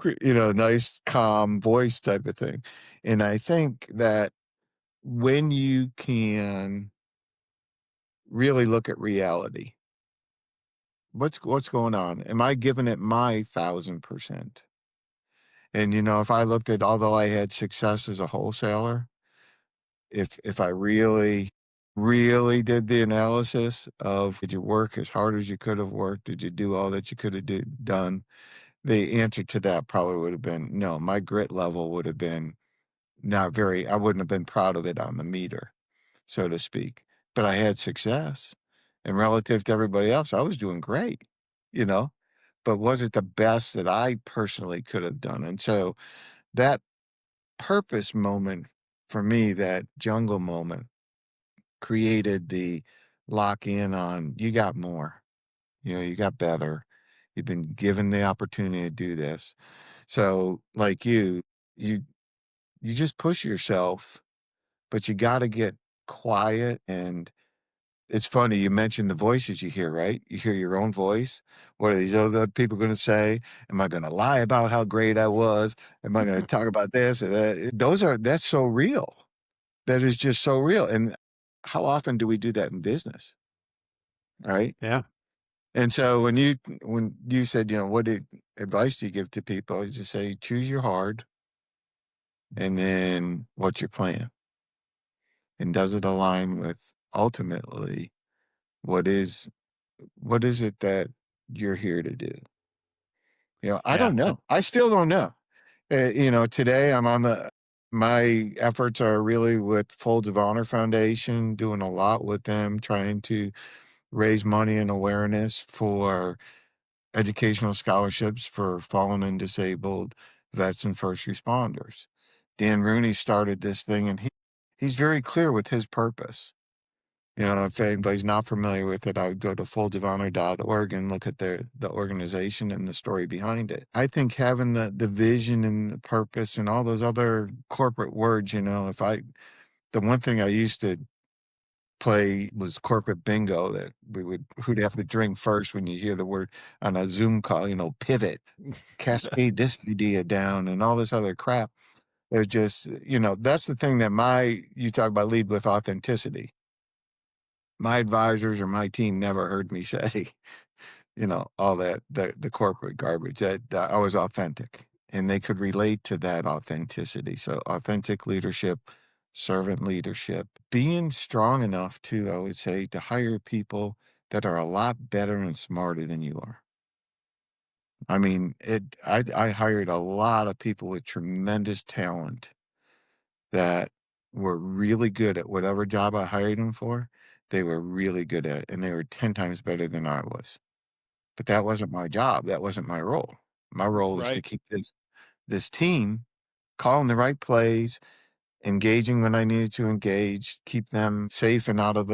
nice calm voice type of thing. And I think that when you can really look at reality, what's going on? Am I giving it my 1,000%? And if I looked at, although I had success as a wholesaler, if I really, really did the analysis of, did you work as hard as you could have worked? Did you do all that you could have done? The answer to that probably would have been no. My grit level would have been not very, I wouldn't have been proud of it on the meter, so to speak. But I had success. And relative to everybody else, I was doing great, you know? But was it the best that I personally could have done? And so that purpose moment for me, that jungle moment, created the lock in on you got more, you got better. You've been given the opportunity to do this. So, like you you just push yourself, but you got to get quiet. And it's funny, you mentioned the voices you hear, right? You hear your own voice. What are these other people going to say? Am I going to lie about how great I was? Am I going to talk about this or that? That's so real. That is just so real. And how often do we do that in business? Right. Yeah. And so when you said, what advice do you give to people? You just say, choose your hard, and then what's your plan? And does it align with ultimately what is what is it that you're here to do? I Yeah. don't know. I still don't know. Today my efforts are really with Folds of Honor Foundation, doing a lot with them, trying to raise money and awareness for educational scholarships for fallen and disabled vets and first responders. Dan Rooney started this thing, and he's very clear with his purpose. If anybody's not familiar with it, I would go to foldsofhonor.org and look at the organization and the story behind it. I think having the vision and the purpose and all those other corporate words, the one thing I used to play was corporate bingo, that who'd have to drink first when you hear the word on a Zoom call, pivot, cascade this idea down, and all this other crap. It's just, that's the thing that you talk about lead with authenticity. My advisors or my team never heard me say. all the corporate garbage. That I was authentic, and they could relate to that authenticity. So authentic leadership, servant leadership, being strong enough to, I would say, to hire people that are a lot better and smarter than you are. I mean, I hired a lot of people with tremendous talent that were really good at whatever job I hired them for. They were really good at it, and they were 10 times better than I was. But that wasn't my job, that wasn't my role. My role was to Right. keep this team calling the right plays, engaging when I needed to engage, keep them safe and out of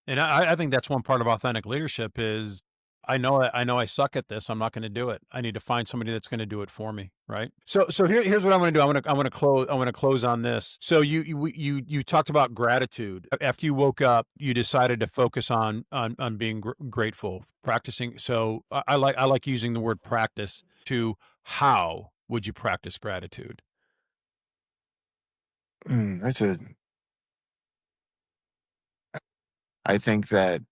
And I think that's one part of authentic leadership is I know I suck at this. I'm not going to do it. I need to find somebody that's going to do it for me. Right. So here's what I'm going to do. I'm going to close on this. So you talked about gratitude. After you woke up, you decided to focus on being grateful, practicing. So I like using the word practice to how would you practice gratitude? that's a I think that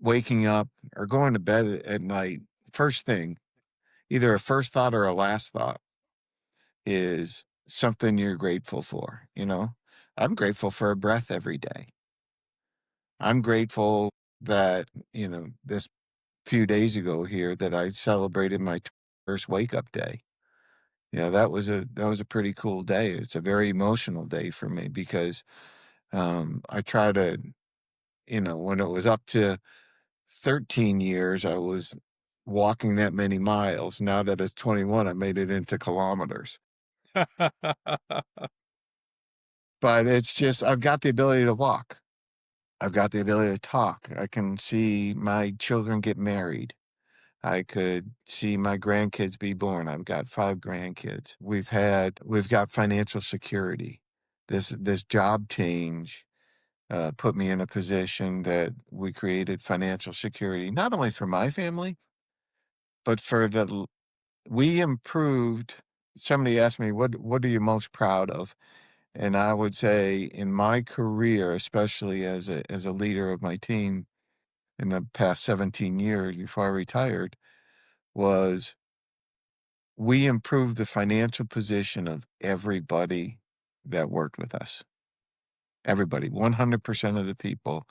waking up or going to bed at night, first thing, either a first thought or a last thought is something you're grateful for, you know? I'm grateful for a breath every day. I'm grateful that, this few days ago here that I celebrated my first wake up day. That was a pretty cool day. It's a very emotional day for me because I try to, when it was up to 13 years, I was walking that many miles. Now that it's 21, I made it into kilometers. But it's just I've got the ability to walk. I've got the ability to talk. I can see my children get married. I could see my grandkids be born. I've got 5 grandkids. We've got financial security. This job change, put me in a position that we created financial security, not only for my family, but for the l we improved somebody asked me, "What are you most proud of?" And I would say in my career, especially as a leader of my team in the past 17 years before I retired, was we improved the financial position of everybody that worked with us. Everybody, 100% of the people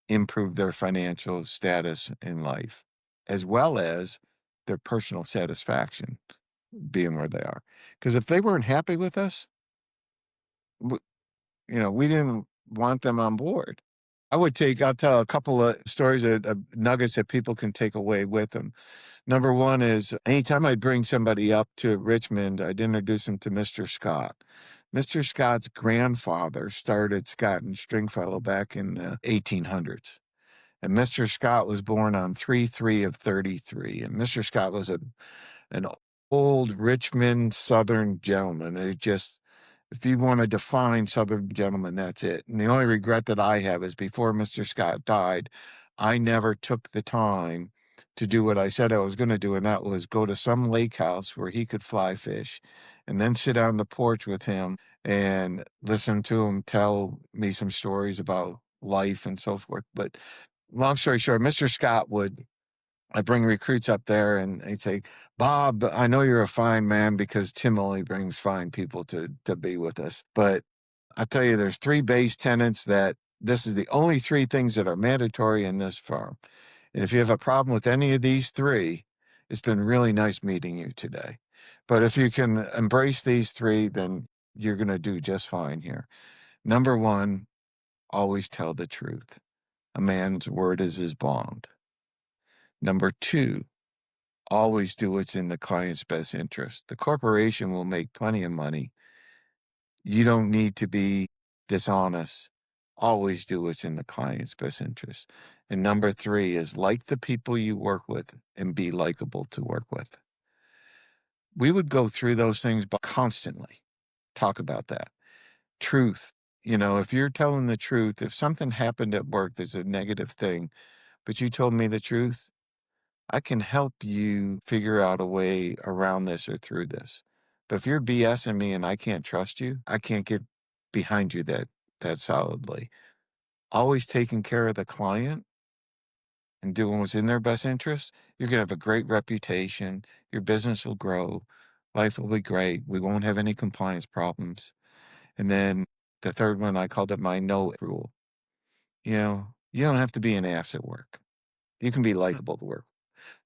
improved their financial status in life, as well as their personal satisfaction being where they are. Because if they weren't happy with us, we didn't want them on board. I'll tell a couple of stories of nuggets that people can take away with them. Number one is anytime I'd bring somebody up to Richmond, I'd introduce them to Mr. Scott. Mr. Scott's grandfather started Scott and Stringfellow back in the 1800s. And Mr. Scott was born on 3/3 of 33. And Mr. Scott was an old Richmond Southern gentleman. It just if you want to define Southern gentleman, that's it. And the only regret that I have is before Mr. Scott died, I never took the time to do what I said I was going to do, and that was go to some lake house where he could fly fish and then sit on the porch with him and listen to him tell me some stories about life and so forth. But long story short, Mr. Scott would I bring recruits up there and they'd say, "Bob, I know you're a fine man because Tim only brings fine people to be with us. But I tell you, there's 3 base tenants that this is the only 3 things that are mandatory in this firm. And if you have a problem with any of these 3, it's been really nice meeting you today. But if you can embrace these 3, then you're gonna do just fine here. Number 1, always tell the truth. A man's word is his bond. Number 2, always do what's in the client's best interest. The corporation will make plenty of money. You don't need to be dishonest. Always do what's in the client's best interest. And number 3 is like the people you work with and be likable to work with. We would go through those things but constantly. Talk about that. Truth. If you're telling the truth, if something happened at work that's a negative thing, but you told me the truth, I can help you figure out a way around this or through this. But if you're BSing me and I can't trust you, I can't get behind you that solidly. Always taking care of the client and doing what's in their best interest, you're going to have a great reputation. Your business will grow. Life will be great. We won't have any compliance problems. And then the third one, I called it my no rule. You don't have to be an ass at work. You can be likable to work.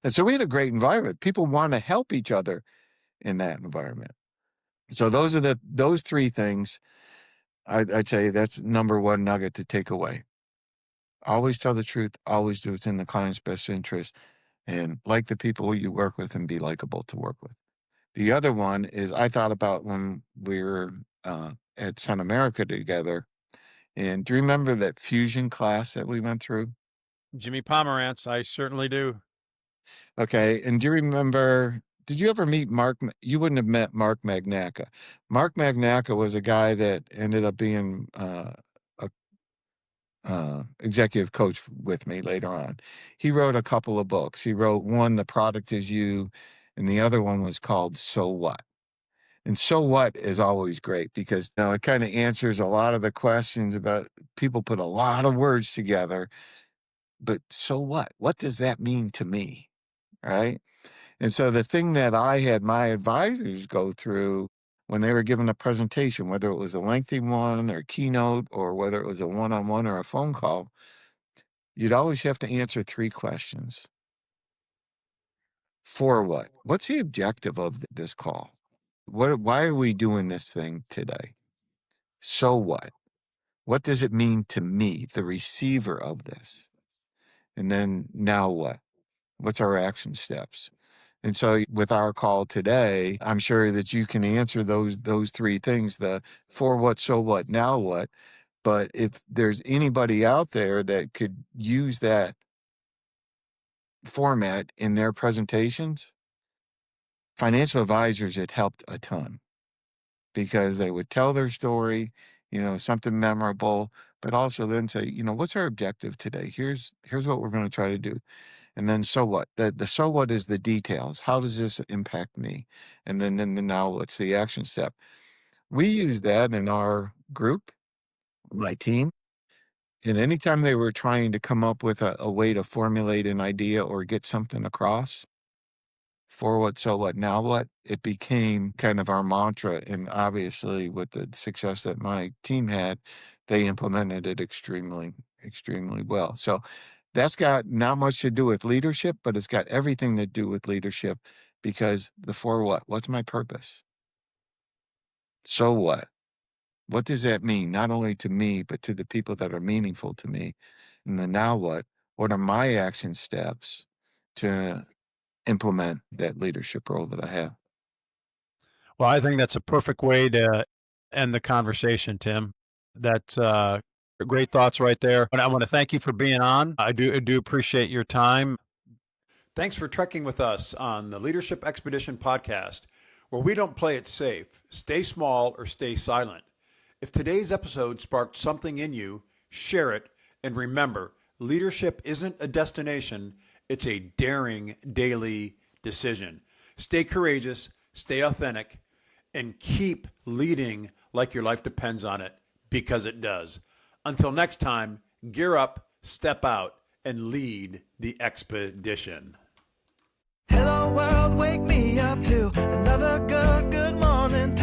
And so we had a great environment. People want to help each other in that environment. So those three things, I'd say that's number one nugget to take away. Always tell the truth, always do what's in the client's best interest, and like the people you work with and be likable to work with. The other one is I thought about when we were at Sun America together. And do you remember that fusion class that we went through? Jimmy Pomerantz, I certainly do. Okay. And do you remember, did you ever meet Mark? You wouldn't have met Mark Magnaca. Mark Magnaca was a guy that ended up being a executive coach with me later on. He wrote a couple of books. He wrote one, The Product Is You, and the other one was called So What? And so what is always great because it kind of answers a lot of the questions about people put a lot of words together, but so what? What does that mean to me? Right. And so the thing that I had my advisors go through when they were given a presentation, whether it was a lengthy one or keynote or whether it was a one-on-one or a phone call, you'd always have to answer three questions. For what? What's the objective of this call? Why are we doing this thing today? So what? What does it mean to me, the receiver of this? And then now what? What's our action steps? And so with our call today, I'm sure that you can answer those three things, the for what, so what, now what. But if there's anybody out there that could use that format in their presentations, financial advisors, it helped a ton because they would tell their story, something memorable, but also then say, what's our objective today? Here's what we're going to try to do. And then so what? The so what is the details. How does this impact me? And then the now what's the action step? We use that in our group, my team. And anytime they were trying to come up with a way to formulate an idea or get something across, for what, so what, now what, it became kind of our mantra. And obviously, with the success that my team had, they implemented it extremely, extremely well. So that's got not much to do with leadership, but it's got everything to do with leadership because the for what? What's my purpose? So what? What does that mean? Not only to me, but to the people that are meaningful to me. And then now what? What are my action steps to implement that leadership role that I have? Well, I think that's a perfect way to end the conversation, Tim. That's great thoughts right there. And I want to thank you for being on. I do appreciate your time. Thanks for trekking with us on the Leadership Expedition podcast, where we don't play it safe. Stay small or stay silent. If today's episode sparked something in you, share it. And remember, leadership isn't a destination, it's a daring daily decision. Stay courageous, stay authentic, and keep leading like your life depends on it, because it does. Until next time, gear up, step out, and lead the expedition. Hello world, wake me up to another good morning.